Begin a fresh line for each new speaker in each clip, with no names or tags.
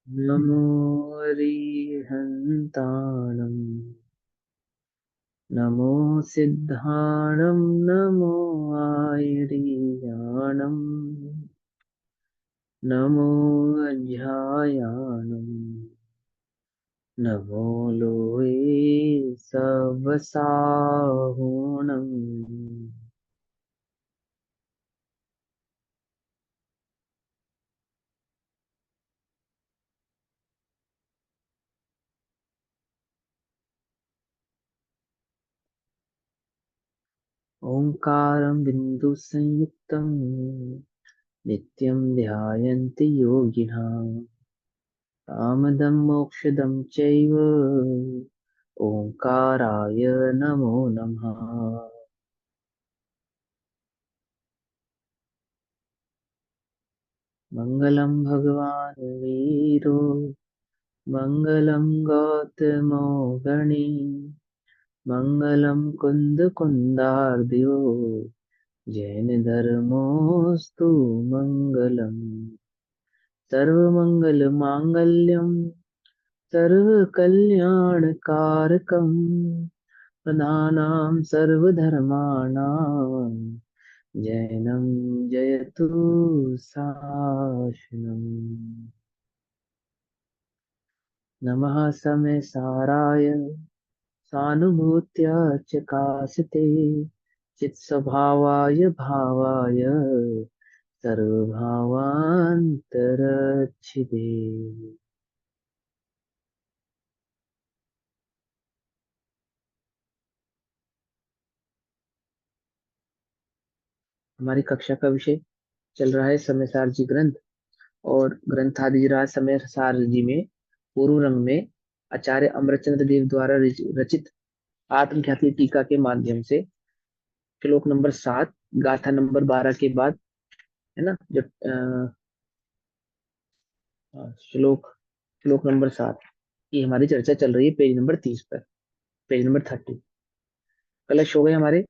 नमो अरिहन्ताणं नमो सिद्धाणं नमो आयर्याणं नमो अध्यायाणं नमो लोये सवसाहुणम्। ओंकारं बिन्दुसंयुक्तं नित्यं ध्यायन्ति योगिनः कामदं मोक्षदं चैव ओंकाराय नमो नमः। मङ्गलं भगवान् वीरो मङ्गलं गौतमो गणी मङ्गलं कुन्दकुन्दार्दियो जैनधर्मोऽस्तु मङ्गलम्। सर्वमङ्गलमाङ्गल्यं सर्वकल्याणकारकं प्रधानां सर्वधर्माणां जैनं जयतु शासनम्। नमः समय साराय सानुभूत्या च कासते चित्स्वभावाय भावाय सर्वभावान्तरच्छिदे। हमारी कक्षा का विषय चल रहा है समय सारजी ग्रंथ। और ग्रंथाधिराज समय सारजी में पूर्व रंग में आचार्य अमरचंद्र देव द्वारा रचित आत्मख्याति टीका के माध्यम से श्लोक नंबर 7 गाथा नंबर 12 के बाद, है ना, जो श्लोक श्लोक नंबर 7 की हमारी चर्चा चल रही है पेज नंबर 30 पर। पेज नंबर 30 कलश हो गए हमारे।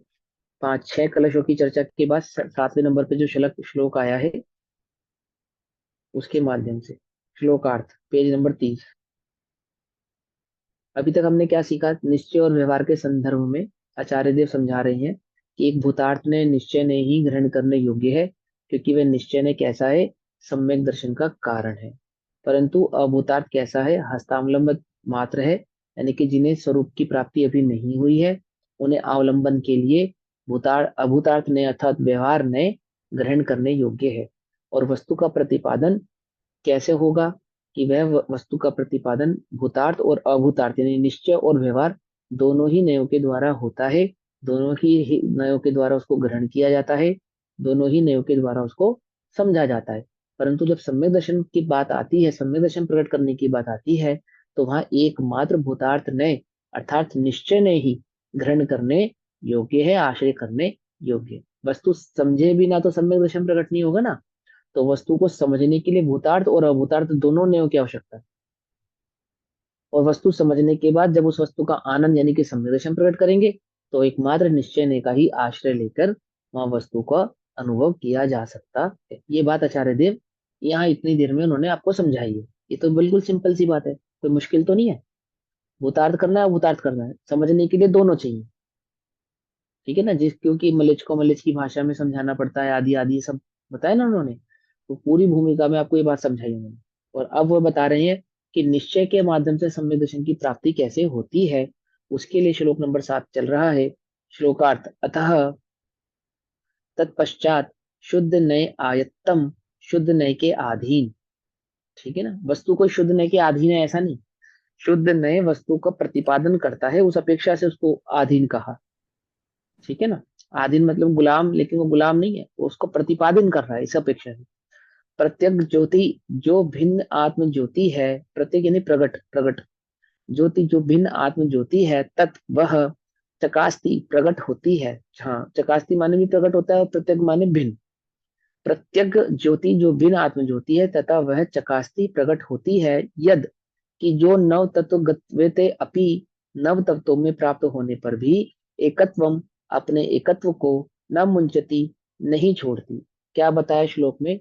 5-6 कलशों की चर्चा के बाद 7वें नंबर पे जो श्लोक श्लोक आया है उसके माध्यम से श्लोकार्थ पेज नंबर 30। अभी तक हमने क्या सीखा? निश्चय और व्यवहार के संदर्भ में आचार्य देव समझा रहे हैं कि एक भूतार्थ ने निश्चय ने ही ग्रहण करने योग्य है, क्योंकि वह निश्चय ने कैसा है, सम्यक दर्शन का कारण है। परंतु अभूतार्थ कैसा है, हस्तावलंबन मात्र है, यानी कि जिन्हें स्वरूप की प्राप्ति अभी नहीं हुई है, उन्हें अवलंबन के लिए भूतार्थ अभूतार्थ ने अर्थात व्यवहार ने ग्रहण करने योग्य है। और वस्तु का प्रतिपादन कैसे होगा कि वह वस्तु का प्रतिपादन भूतार्थ और अभूतार्थ यानी निश्चय और व्यवहार दोनों ही नयों के द्वारा होता है। दोनों ही नयों के द्वारा उसको ग्रहण किया जाता है, दोनों ही नयों के द्वारा उसको समझा जाता है। परंतु जब सम्यक दर्शन की बात आती है, सम्यक दर्शन प्रकट करने की बात आती है, तो वहां एकमात्र भूतार्थ नय अर्थात निश्चय ने ही ग्रहण करने योग्य है, आश्रय करने योग्य है। वस्तु समझे बिना तो सम्यक दर्शन प्रकट नहीं होगा ना। तो वस्तु को समझने के लिए भूतार्थ और अभूतार्थ दोनों न्यायों की आवश्यकता है। और वस्तु समझने के बाद जब उस वस्तु का आनंद यानी कि संवेदन प्रकट करेंगे, तो एकमात्र निश्चय ने का ही आश्रय लेकर वहां वस्तु का अनुभव किया जा सकता है। ये बात आचार्य देव यहाँ इतनी देर में उन्होंने आपको समझाई है। ये तो बिल्कुल सिंपल सी बात है, कोई मुश्किल तो नहीं है। भूतार्थ करना है, अभूतार्थ करना है, समझने के लिए दोनों चाहिए। ठीक है ना, जिस क्योंकि मलेच को मलेच की भाषा में समझाना पड़ता है, आदि आदि ये सब बताया ना उन्होंने। तो पूरी भूमिका में आपको ये बात समझाई उन्होंने। और अब वो बता रहे हैं कि निश्चय के माध्यम से सम्यक दर्शन की प्राप्ति कैसे होती है। उसके लिए श्लोक नंबर 7 चल रहा है। श्लोकार्थ अतः तत्पश्चात शुद्ध नय आयत्तम, शुद्ध नय के अधीन। ठीक है ना, वस्तु को शुद्ध नय के अधीन है ऐसा नहीं। शुद्ध नय वस्तु का प्रतिपादन करता है, उस अपेक्षा से उसको अधीन कहा। ठीक है ना, आधीन मतलब गुलाम, लेकिन वो गुलाम नहीं है, वो उसको प्रतिपादन कर रहा है इस अपेक्षा से। प्रत्यक ज्योति जो भिन्न आत्म ज्योति है, प्रत्येक यानी प्रगट, प्रगट ज्योति जो भिन्न आत्म ज्योति है, तत् वह चकास्ती प्रगट होती है। हाँ, चकास्ती माने भी प्रकट होता है और प्रत्यक माने भिन्न। प्रत्यक ज्योति जो भिन्न आत्म ज्योति है तथा वह चकास्ती प्रकट होती है, यद कि जो नव तत्व गत्वेते अपि, नव तत्वों में प्राप्त होने पर भी एकत्वम अपने एकत्व को न मुंचती नहीं छोड़ती। क्या बताया श्लोक में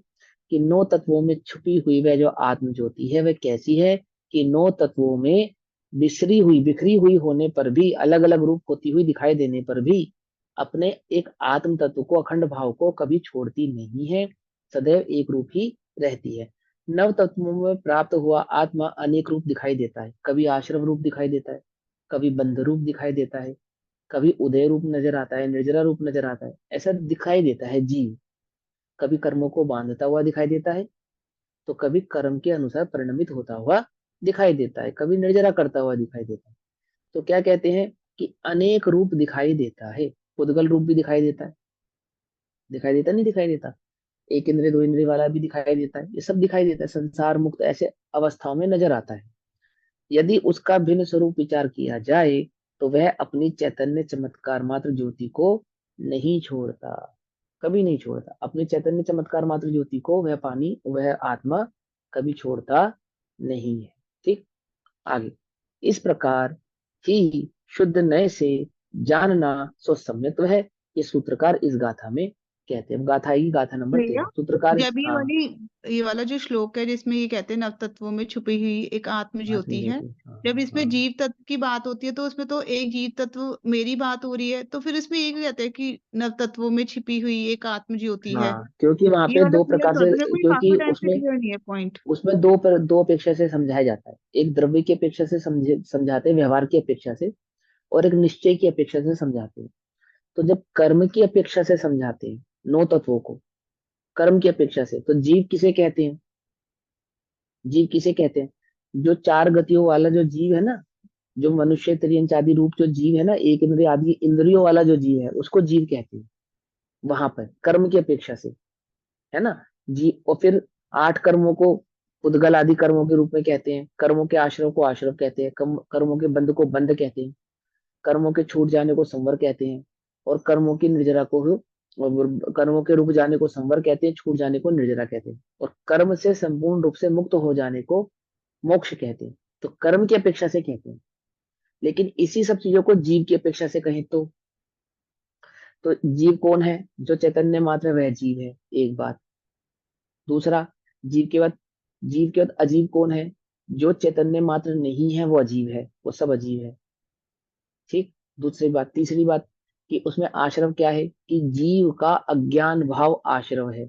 कि 9 तत्वों में छुपी हुई वह जो आत्म ज्योति है वह कैसी है, कि 9 तत्वों में बिखरी हुई होने पर भी, अलग अलग रूप होती हुई दिखाई देने पर भी अपने एक आत्म तत्व को, अखंड भाव को कभी छोड़ती नहीं है, सदैव एक रूप ही रहती है। 9 तत्वों में प्राप्त हुआ आत्मा अनेक रूप दिखाई देता है, कभी आश्रम रूप दिखाई देता है, कभी बंध रूप दिखाई देता है, कभी उदय रूप नजर आता है, निर्जरा रूप नजर आता है, ऐसा दिखाई देता है जीव। कभी कर्मों को बांधता हुआ दिखाई देता है, तो कभी कर्म के अनुसार परिणमित होता हुआ दिखाई देता है, कभी निर्जरा करता हुआ दिखाई देता है। तो क्या कहते हैं कि अनेक रूप दिखाई देता है। पुद्गल रूप भी दिखाई देता है, दिखाई देता नहीं दिखाई देता, एक इंद्रिय दो इंद्रिय वाला भी दिखाई देता है, ये सब दिखाई देता है, संसार मुक्त ऐसे अवस्थाओं में नजर आता है। यदि उसका भिन्न स्वरूप विचार किया जाए तो वह अपनी चैतन्य चमत्कार मात्र ज्योति को नहीं छोड़ता, कभी नहीं छोड़ता अपनी चैतन्य चमत्कार मात्र ज्योति को, वह पानी वह आत्मा कभी छोड़ता नहीं है। ठीक, आगे। इस प्रकार ही शुद्ध नय से जानना सो सम्यत्व है, ये सूत्रकार इस गाथा में कहते हैं। गाथा ही गाथा नंबर
भैया
13, सूत्रकार
जब
हाँ।
ये वाला जो श्लोक है जिसमें ये कहते हैं नव तत्वों में छुपी हुई एक आत्म
आत्म
ज्योति है,
ज्योति, हाँ
जब
हाँ
इसमें
हाँ।
जीव तत्व की बात होती है तो उसमें तो एक जीव तत्व मेरी बात हो रही है, तो फिर इसमें ये कहते हैं कि नव तत्वों में छिपी हुई एक आत्म ज्योति है।
हाँ, क्योंकि वहां
ये
पे
वाला
दो
क्लियर
प्रकार
कर
से,
दो, मेरे को ये
क्योंकि
काफी टाइम से
उसमें
क्लियर नहीं है पॉइंट।
उसमें दो अपेक्षा से समझाया जाता है। एक द्रव्य की अपेक्षा से समझाते हैं, व्यवहार की अपेक्षा से, और एक निश्चय की अपेक्षा से समझाते हैं। तो जब कर्म की अपेक्षा से समझाते हैं 9 तत्वों को, कर्म की अपेक्षा से, तो जीव किसे कहते हैं, जीव किसे कहते हैं, जो चार गतियों वाला जो जीव है ना, जो मनुष्य तिर्यंच आदि रूप जो जीव है ना, एक इंद्रिय आदि इंद्रियों वाला जो जीव है उसको जीव कहते हैं। वहां पर कर्म की अपेक्षा से, है ना, जी। और फिर 8 कर्मों को उद्गल आदि कर्मों के रूप में कहते हैं, कर्मों के आश्रव को आश्रव कहते हैं, कर्मों के बंध को बंध कहते हैं, कर्मों के छूट जाने को संवर कहते हैं, और कर्मों की निर्जरा को और कर्मों के रुक जाने को संवर कहते हैं, छूट जाने को निर्जरा कहते हैं, और कर्म से संपूर्ण रूप से मुक्त हो जाने को मोक्ष कहते हैं। तो कर्म की अपेक्षा से कहते हैं। लेकिन इसी सब चीजों को जीव की अपेक्षा से कहें तो जीव कौन है, जो चैतन्य मात्र वह जीव है, एक बात। दूसरा, जीव के बाद जीव के बाद अजीव कौन है, जो चैतन्य मात्र नहीं है वो अजीव है, वो सब अजीव है। ठीक। दूसरी बात, तीसरी बात, कि उसमें आश्रव क्या है, कि जीव का अज्ञान भाव आश्रव है।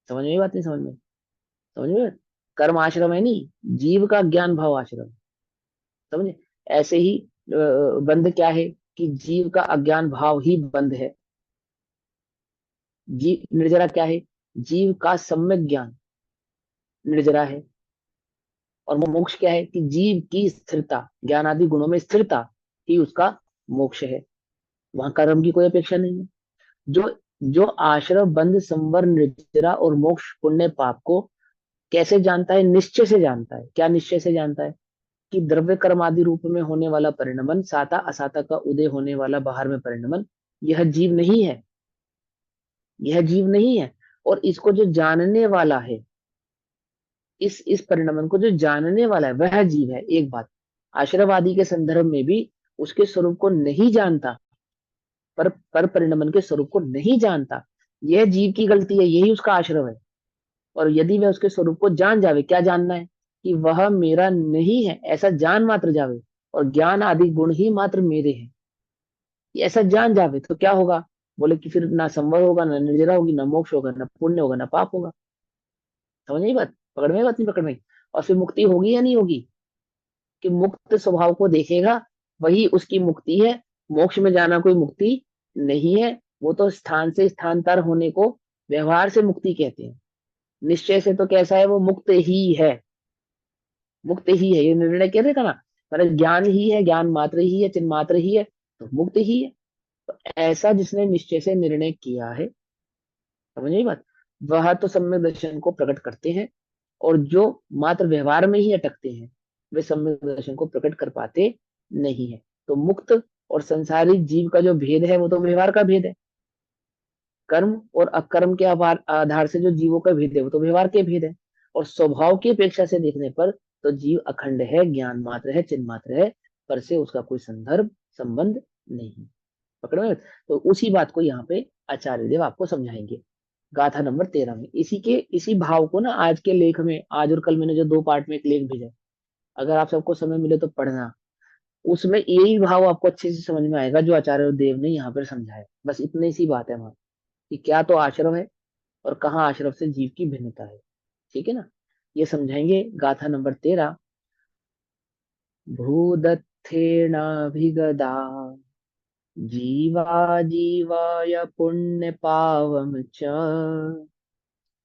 समझ में ये बात नहीं, समझ में, समझ में, कर्म आश्रम है नहीं, जीव का ज्ञान भाव आश्रम, समझे। ऐसे ही बंध क्या है, कि जीव का अज्ञान भाव ही बंध है। जीव निर्जरा क्या है, जीव का सम्यक ज्ञान निर्जरा है। और वो मोक्ष क्या है, कि जीव की स्थिरता, ज्ञान आदि गुणों में स्थिरता ही उसका मोक्ष है। वहां कर्म की कोई अपेक्षा नहीं है। जो जो आश्रव बंध संवर निर्जरा और मोक्ष पुण्य पाप को कैसे जानता है, निश्चय से जानता है। क्या निश्चय से जानता है, कि द्रव्य कर्म आदि रूप में होने वाला परिणमन, साता असाता का उदय होने वाला बाहर में परिणमन, यह जीव नहीं है, यह जीव नहीं है। और इसको जो जानने वाला है, इस परिणमन को जो जानने वाला है वह जीव है, एक बात। आश्रवादी के संदर्भ में भी उसके स्वरूप को नहीं जानता, पर परिणमन के स्वरूप को नहीं जानता, यह जीव की गलती है, यही उसका आश्रव है। और यदि वह उसके स्वरूप को जान जावे, क्या जानना है, कि वह मेरा नहीं है, ऐसा जान मात्र जावे, और ज्ञान आदि गुण ही मात्र मेरे हैं, ये ऐसा जान जावे, तो क्या होगा, बोले कि फिर ना संवर होगा, ना निर्जरा होगी, ना मोक्ष होगा, ना पुण्य होगा, ना पाप होगा। समझ आई बात, पकड़ में, बात नहीं पकड़ में। और फिर मुक्ति होगी या नहीं होगी, कि मुक्त स्वभाव को देखेगा वही उसकी मुक्ति है। मोक्ष में जाना कोई मुक्ति नहीं है, वो तो स्थान से स्थानांतर होने को व्यवहार से मुक्ति कहते हैं। निश्चय से तो कैसा है, वो मुक्त ही है, मुक्त ही है, ये निर्णय कह रहे था ना, मतलब ज्ञान ही है, ज्ञान मात्र ही है, चिन्ह मात्र ही है, तो मुक्त ही है। तो ऐसा जिसने निश्चय से निर्णय किया है, समझ आई बात, वह तो सम्यक दर्शन को प्रकट करते हैं। और जो मात्र व्यवहार में ही अटकते हैं, वे सम्यक दर्शन को प्रकट कर पाते नहीं है। तो मुक्त और संसारी जीव का जो भेद है वो तो व्यवहार का भेद है। कर्म और अकर्म के आधार से जो जीवों का भेद है वो तो व्यवहार के भेद है। और स्वभाव की अपेक्षा से देखने पर तो जीव अखंड है, ज्ञान मात्र है, चिन्ह मात्र है, पर से उसका कोई संदर्भ संबंध नहीं। पकड़ में? तो उसी बात को यहाँ पे आचार्य देव आपको समझाएंगे। गाथा नंबर 13 में। इसी भाव को ना आज के लेख में, आज और कल मैंने जो 2 पार्ट में एक लेख भेजा है, अगर आप सबको समय मिले तो पढ़ना। उसमें यही भाव आपको अच्छे से समझ में आएगा जो आचार्य देव ने यहाँ पर समझाया। बस इतनी सी बात है वहां, कि क्या तो आश्रम है और कहाँ आश्रम से जीव की भिन्नता है। ठीक है ना, ये समझाएंगे गाथा नंबर 13। भूदत्थेनाभिगदा जीवा जीवाय पुण्य पावम च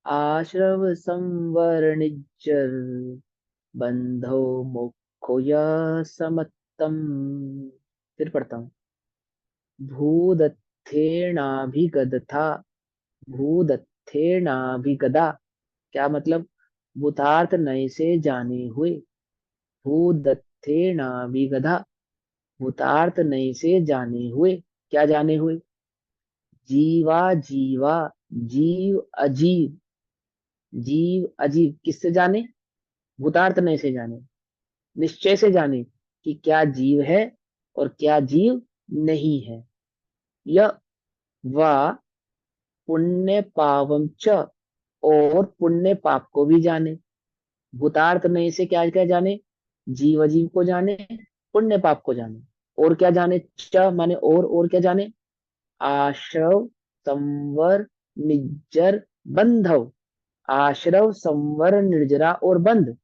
आश्रव संवरणिज्जर बंधो मोक्षो य समत्तम। फिर पढ़ता हूँ। भूदत्थेनाभिगदथा, भूदत्थेनाभिगदा क्या मतलब? भूतार्थ नय से जाने हुए। भूदत्थेनाभिगदा, भूतार्थ नय से जाने हुए। क्या जाने हुए? जीवा जीवा, जीव अजीव, जीव अजीव किससे जाने? भूतार्थ नय से जाने, निश्चय से जाने कि क्या जीव है और क्या जीव नहीं है। यह वा पुण्य पावम च, और पुण्य पाप को भी जाने। भूतार्थ नय से क्या क्या जाने? जीव अजीव को जाने, पुण्य पाप को जाने, और क्या जाने? च माने और क्या जाने? आश्रव संवर निज्जर बंधव। आश्रव संवर निर्जरा और बंध,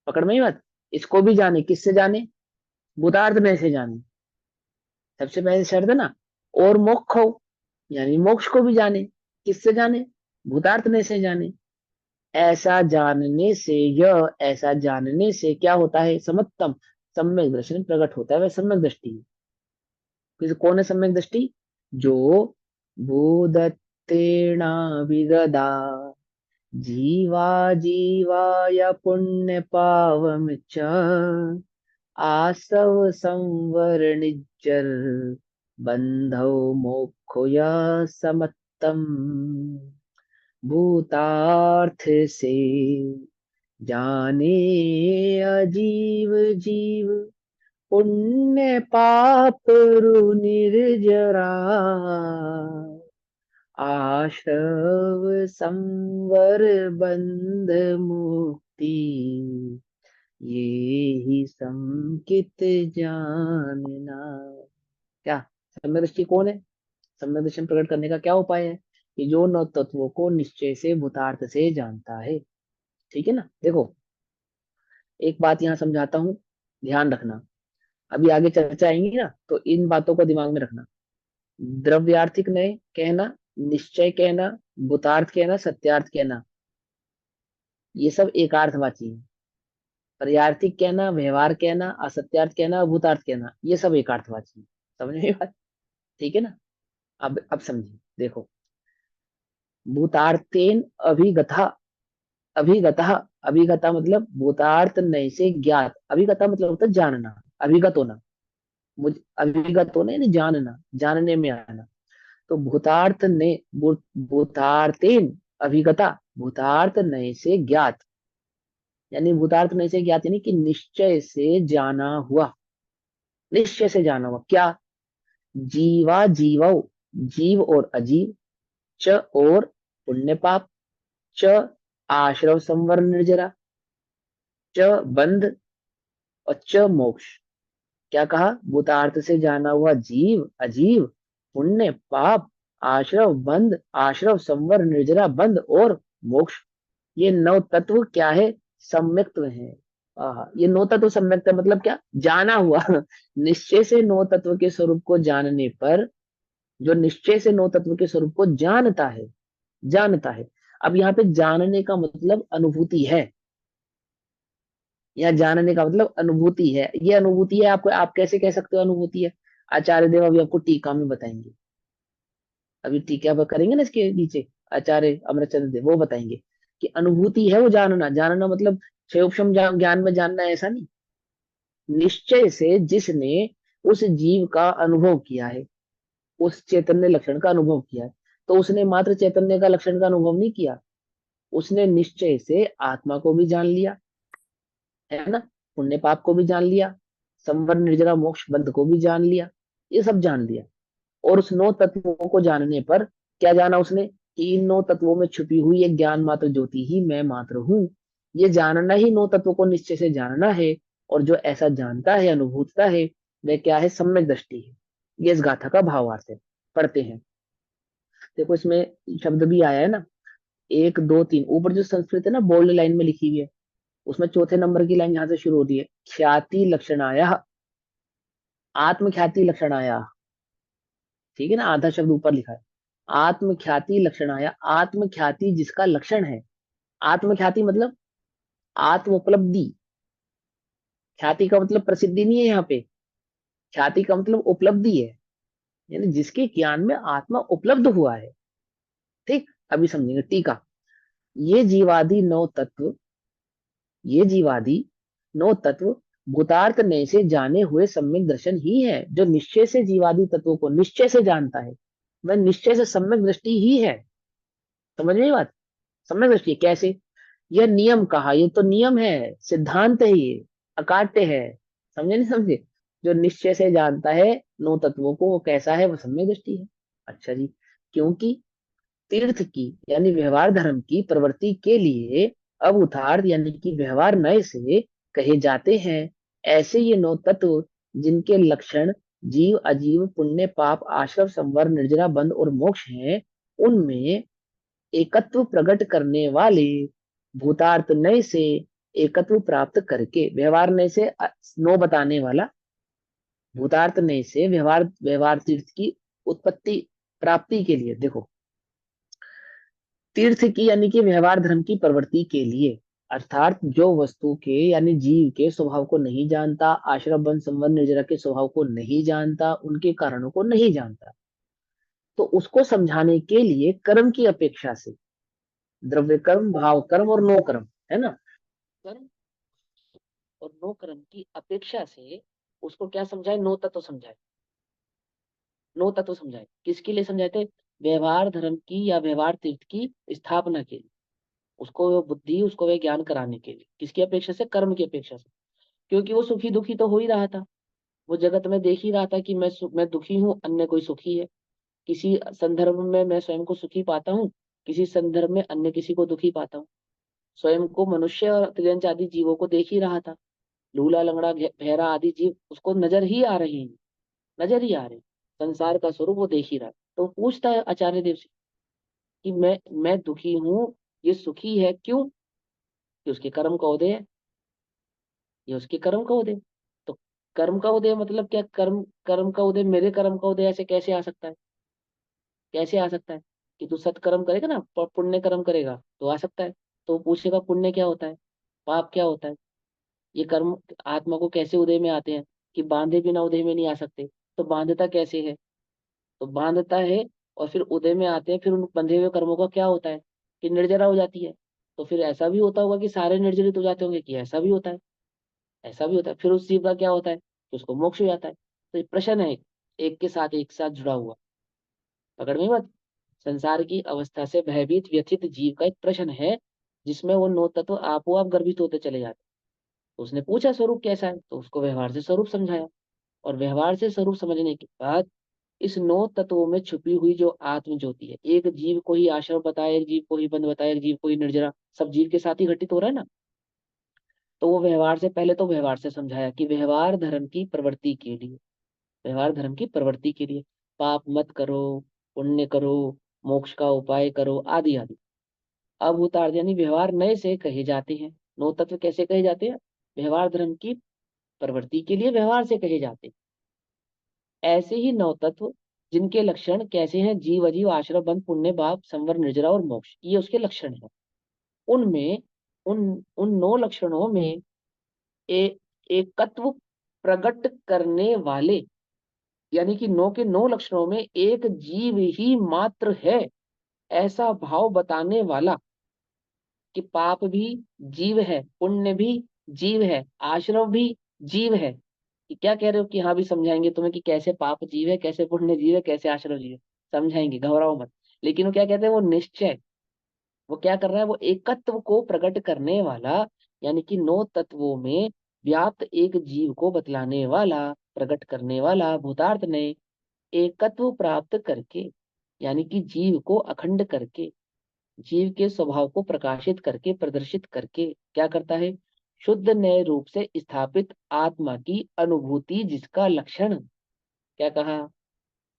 पकड़ में ही मत। इसको भी जाने, किससे जाने? भूतार्थ में से जाने, सबसे पहले शर्त है ना। और मोक्ष हो, यानी मोक्ष को भी जाने, किससे जाने? भूतार्थ में से जाने। ऐसा जानने से, यह ऐसा जानने से क्या होता है? समत्तम, सम्यक दर्शन प्रकट होता है। वह सम्यक दृष्टि है। कौन है सम्यक दृष्टि? जो भूदत्तेना विगदा जीवा जीवाय पुण्य पावम च आसव संवर निज्जर बंधो मोक्षो य समत्तम। भूतार्थ से जाने अजीव जीव पुण्य पाप रु निर्जरा आश्रव संवर बंध मुक्ति ये ही संकित जानना। क्या सम्यक दृष्टि कौन है? सम्यक दर्शन प्रकट करने का क्या उपाय है? कि जो नौ तत्वों को निश्चय से भूतार्थ से जानता है। ठीक है ना। देखो, एक बात यहाँ समझाता हूँ, ध्यान रखना। अभी आगे चर्चा आएंगी ना, तो इन बातों को दिमाग में रखना। द्रव्यार्थिक नय कहना, निश्चय कहना, भूतार्थ कहना, सत्यार्थ कहना, ये सब एकार्थवाची है। पर्यार्थिक कहना, व्यवहार कहना, असत्यार्थ कहना, भूतार्थ कहना, ये सब एकार्थवाची है। समझ में बात? ठीक है ना। अब समझिए, देखो। भूतार्थेन अभिगता, अभिगता, अभिगता मतलब भूतार्थ नय से ज्ञात। अभिगता मतलब होता है जानना, अभिगत होना। मुझ अभिगत होना यानी जानना, जानने में आना। तो भूतार्थ ने भूतार्थेन अभिगता, भूतार्थ नय से ज्ञात, यानी भूतार्थ नय से ज्ञात यानी कि निश्चय से जाना हुआ। निश्चय से जाना हुआ क्या? जीवा जीवो, जीव और अजीव, च और पुण्य पाप, च आश्रव संवर निर्जरा, च बंध, और च मोक्ष। क्या कहा? भूतार्थ से जाना हुआ जीव अजीव, पुण्य पाप, आश्रव बंध, आश्रव संवर निर्जरा बंध और मोक्ष। ये नौ तत्व क्या है? सम्यक्त है। ये नौ तत्व सम्यक्त है मतलब क्या? जाना हुआ। निश्चय से नौ तत्व के स्वरूप को जानने पर, जो निश्चय से नौ तत्व के स्वरूप को जानता है, जानता है। अब यहाँ पे जानने का मतलब अनुभूति है, या जानने का मतलब अनुभूति है। ये अनुभूति है आपको, आप कैसे कह सकते हो अनुभूति है? आचार्य देव अभी आपको टीका में बताएंगे। अभी टीका पर करेंगे ना इसके नीचे, आचार्य अमरचंद्र देव वो बताएंगे कि अनुभूति है वो जानना। जानना मतलब क्षय उपशम ज्ञान में जानना, ऐसा नहीं। निश्चय से जिसने उस जीव का अनुभव किया है, उस चैतन्य लक्षण का अनुभव किया है, तो उसने मात्र चैतन्य का लक्षण का अनुभव नहीं किया, उसने निश्चय से आत्मा को भी जान लिया, है ना। पुण्य पाप को भी जान लिया, संवर निर्जरा मोक्ष बंध को भी जान लिया, ये सब जान लिया। और उस नौ तत्वों को जानने पर क्या जाना उसने? इन 9 तत्वों में छुपी हुई एक ज्ञान मात्र ज्योति ही मैं मात्र हूँ। ये जानना ही 9 तत्वों को निश्चय से जानना है। और जो ऐसा जानता है, अनुभूतता है, वह क्या है? सम्यक दृष्टि है। ये इस गाथा का भावार्थ है। पढ़ते हैं। देखो इसमें शब्द भी आया है ना, 1 2 3। ऊपर जो संस्कृत है ना, बोल्ड लाइन में लिखी हुई है, उसमें चौथे नंबर की लाइन जहां से शुरू होती है, ख्याति लक्षणाया, आत्मख्याति लक्षणाया। ठीक है ना, आधा शब्द ऊपर लिखा है, आत्मख्याति लक्षणाया। आत्मख्याति जिसका लक्षण है। आत्मख्याति मतलब आत्म उपलब्धि। ख्याति का मतलब प्रसिद्धि नहीं है यहाँ पे। ख्याति का मतलब उपलब्धि है, यानी जिसके ज्ञान में आत्मा उपलब्ध हुआ है। ठीक, अभी समझेंगे। टीका। ये जीवादि नौ तत्व, ये जीवादि नौ तत्व भूतार्थ नय से जाने हुए सम्यक दर्शन ही है। जो निश्चय से जीवादि तत्वों को निश्चय से जानता है, वह निश्चय से सम्यक दृष्टि ही है। समझ में ये बात? सम्यक दृष्टि कैसे? यह नियम कहा, ये तो नियम है, सिद्धांत है ये, अकाट्य है। समझे नहीं समझे? जो निश्चय से जानता है नौ तत्वों को, वो कैसा है? वो सम्यक दृष्टि है। अच्छा जी। क्योंकि तीर्थ की यानी व्यवहार धर्म की प्रवृत्ति के लिए अवुथार्थ यानी कि व्यवहार नय से कहे जाते हैं। ऐसे ये 9 तत्व जिनके लक्षण जीव अजीव पुण्य पाप आश्रम संवर निर्जरा बंध और मोक्ष हैं, उनमें एकत्व प्रकट करने वाले भूतार्थ नय से एकत्व प्राप्त करके, व्यवहार नय से 9 बताने वाला, भूतार्थ नय से व्यवहार व्यवहार तीर्थ की उत्पत्ति प्राप्ति के लिए। देखो, तीर्थ की यानी कि व्यवहार धर्म की प्रवृत्ति के लिए, अर्थात जो वस्तु के यानी जीव के स्वभाव को नहीं जानता, आश्रम वन संबंध निर्जरा के स्वभाव को नहीं जानता, उनके कारणों को नहीं जानता, तो उसको समझाने के लिए कर्म की अपेक्षा से, द्रव्य कर्म, भाव कर्म और नो कर्म, है ना, कर्म और नो कर्म की अपेक्षा से उसको क्या समझाए? नो तत्व समझाए। नो तत्व समझाए किसके लिए समझाए थे? व्यवहार धर्म की या व्यवहार तीर्थ की स्थापना के लिए, उसको वो बुद्धि, उसको वे ज्ञान कराने के लिए। किसकी अपेक्षा से? कर्म की अपेक्षा से। क्योंकि वो सुखी दुखी तो हो ही रहा था, वो जगत में देख ही रहा था कि मैं दुखी हूँ, अन्य कोई सुखी है। किसी संदर्भ में मैं स्वयं को सुखी पाता हूँ, किसी संदर्भ में अन्य किसी को दुखी पाता हूँ। स्वयं को मनुष्य और त्रियंच आदि जीवों को देख ही रहा था, लूला लंगड़ा बहरा आदि जीव उसको नजर ही आ रहे हैं, नजर ही आ रहे हैं। संसार का स्वरूप वो देख ही रहा है। तो पूछता है आचार्य देव से कि मैं दुखी हूँ, ये सुखी है क्यों? कि उसके कर्म का उदय है, ये उसके कर्म का उदय। तो कर्म का उदय मतलब क्या? कर्म कर्म का उदय, मेरे कर्म का उदय ऐसे कैसे आ सकता है? कैसे आ सकता है? कि तू सत्कर्म करेगा ना, पुण्य कर्म करेगा तो आ सकता है। तो वो पूछेगा पुण्य क्या होता है, पाप क्या होता है, ये कर्म आत्मा को कैसे उदय में आते हैं? कि बांधे बिना उदय में नहीं आ सकते। तो बांधता कैसे है? तो बांधता है और फिर उदय में आते हैं, फिर उन बंधे हुए कर्मों का क्या होता है? कि निर्जरा हो जाती है। तो फिर ऐसा भी होता होगा कि सारे निर्जरित हो जाते होंगे? कि ऐसा भी होता है? ऐसा भी होता है। फिर उस जीव का क्या होता है? कि उसको मोक्ष हो जाता है। तो ये प्रश्न है, एक के साथ एक साथ जुड़ा हुआ। पकड़ में मत। संसार की अवस्था से भयभीत व्यथित जीव का एक प्रश्न है, जिसमें वो 9 तत्व आपो आप गर्भित होते चले जाते। तो उसने पूछा स्वरूप कैसा है, तो उसको व्यवहार से स्वरूप समझाया। और व्यवहार से स्वरूप समझने के बाद इस 9 तत्वों में छुपी हुई जो आत्म ज्योति है, एक जीव को ही आश्रम बताया, एक जीव को ही बंध बताया, एक जीव को ही निर्जरा, सब जीव के साथ ही घटित हो रहा है ना। तो वो व्यवहार से, पहले तो व्यवहार से समझाया कि व्यवहार धर्म की प्रवृत्ति के लिए, व्यवहार धर्म की प्रवृत्ति के लिए पाप मत करो, पुण्य करो, मोक्ष का उपाय करो, आदि आदि। अभूतार्थ यानी व्यवहार नए से कहे जाते हैं। 9 तत्व कैसे कहे जाते हैं? व्यवहार धर्म की प्रवृत्ति के लिए व्यवहार से कहे जाते हैं। ऐसे ही 9 तत्व जिनके लक्षण कैसे हैं? जीव अजीव आश्रम बंध पुण्य पाप संवर निर्जरा और मोक्ष, ये उसके लक्षण हैं। उनमें उन उन 9 लक्षणों में एकत्व प्रकट करने वाले, यानी कि 9 के 9 लक्षणों में एक जीव ही मात्र है, ऐसा भाव बताने वाला। कि पाप भी जीव है, पुण्य भी जीव है, आश्रम भी जीव है। कि क्या कह रहे हो? कि हाँ भी समझाएंगे तुम्हें कि कैसे पाप जीव है, कैसे पुण्य जीव है, कैसे आश्रम जीव है। समझाएंगे, घबराओ मत। लेकिन वो क्या कहते हैं? वो निश्चय, वो क्या कर रहा है? वो एकत्व को प्रकट करने वाला, यानी कि 9 तत्वों में व्याप्त एक जीव को बतलाने वाला, प्रकट करने वाला भूतार्थ ने एकत्व प्राप्त करके, यानी कि जीव को अखंड करके, जीव के स्वभाव को प्रकाशित करके, प्रदर्शित करके क्या करता है? शुद्ध नए रूप से स्थापित आत्मा की अनुभूति जिसका लक्षण, क्या कहा?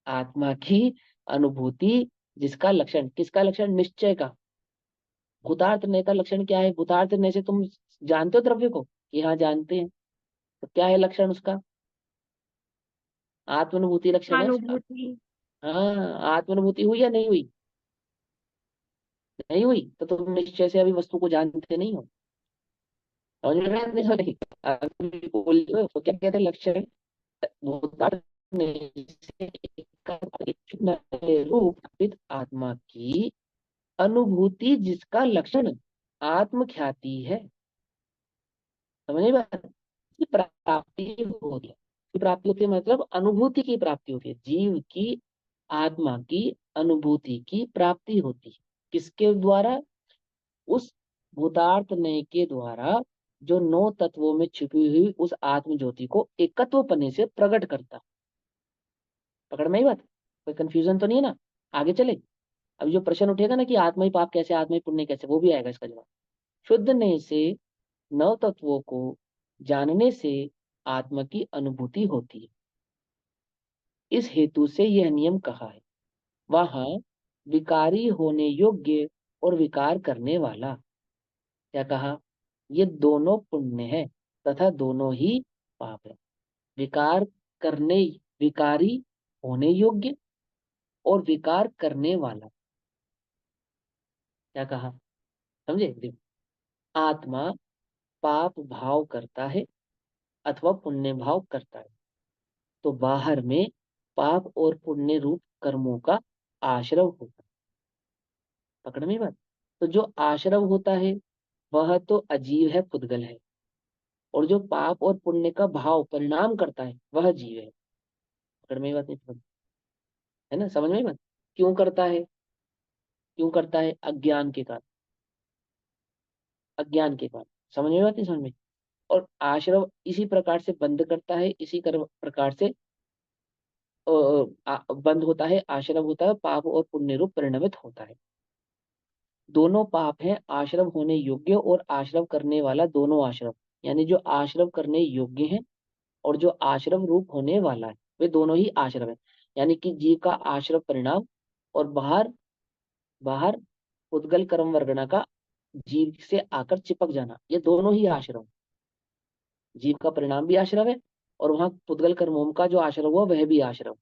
आत्मा की अनुभूति जिसका लक्षण, किसका लक्षण? निश्चय का। भूतार्थ नय का लक्षण क्या है? भूतार्थ नय से तुम जानते हो द्रव्य को कि हाँ जानते हैं, तो क्या है लक्षण उसका? आत्मानुभूति लक्षण है उसका।
अनुभूति।
हाँ, आत्मानुभूति हुई या नहीं हुई? नहीं हुई तो तुम निश्चय से अभी वस्तु को जानते नहीं हो। समझ में आया? नहीं नहीं, अभी बोल रहे हो, तो क्या कहते हैं लक्षण? भूतार्थ नय से रूप आत्मा की अनुभूति जिसका लक्षण आत्म ख्याति है। समझ में बात? की प्राप्ति होती है, की प्राप्ति होती है मतलब अनुभूति की प्राप्ति होती है, जीव की आत्मा की अनुभूति की प्राप्ति होती है। किसके द्वारा? उस भूतार्थ नय के द्वारा, जो 9 तत्वों में छिपी हुई उस आत्म ज्योति को एकत्व पने से प्रकट करता। पकड़ में ही बात? कोई कंफ्यूजन तो नहीं है ना? आगे चले। अभी जो प्रश्न उठेगा ना कि आत्मा ही पाप कैसे, आत्मा ही पुण्य कैसे, वो भी आएगा इसका जवाब। शुद्ध नय से 9 तत्वों को जानने से आत्मा की अनुभूति होती है। इस हेतु से यह नियम कहा है। वहां विकारी होने योग्य और विकार करने वाला, क्या कहा? ये दोनों पुण्य है तथा दोनों ही पाप है। विकार करने, विकारी होने योग्य और विकार करने वाला, क्या कहा? समझे? देखो, आत्मा पाप भाव करता है अथवा पुण्य भाव करता है, तो बाहर में पाप और पुण्य रूप कर्मों का आश्रव होता है। पकड़ में बात? तो जो आश्रव होता है वह तो अजीव है, पुद्गल है, और जो पाप और पुण्य का भाव परिणाम करता है वह जीव है। पकड़ में बात? नहीं पकड़, है ना? समझ में बात? क्यों करता है? क्यों करता है? अज्ञान के कारण, अज्ञान के कारण। समझ में बात? नहीं समझ में? और आश्रव इसी प्रकार से बंद करता है, इसी प्रकार से बंद होता है, आश्रव होता है, पाप और पुण्य रूप परिणमित होता है। दोनों पाप हैं, आश्रव होने योग्य और आश्रव करने वाला, दोनों आश्रव, यानी जो आश्रव करने योग्य है और जो आश्रव रूप होने वाला है, वे दोनों ही आश्रव है। यानी कि जीव का आश्रव परिणाम और बाहर, बाहर उद्गल कर्म वर्गना का जीव से आकर चिपक जाना, ये दोनों ही आश्रव। जीव का परिणाम भी आश्रव है और वहां पुद्गल कर्मों का जो आश्रव हुआ वह भी आश्रव।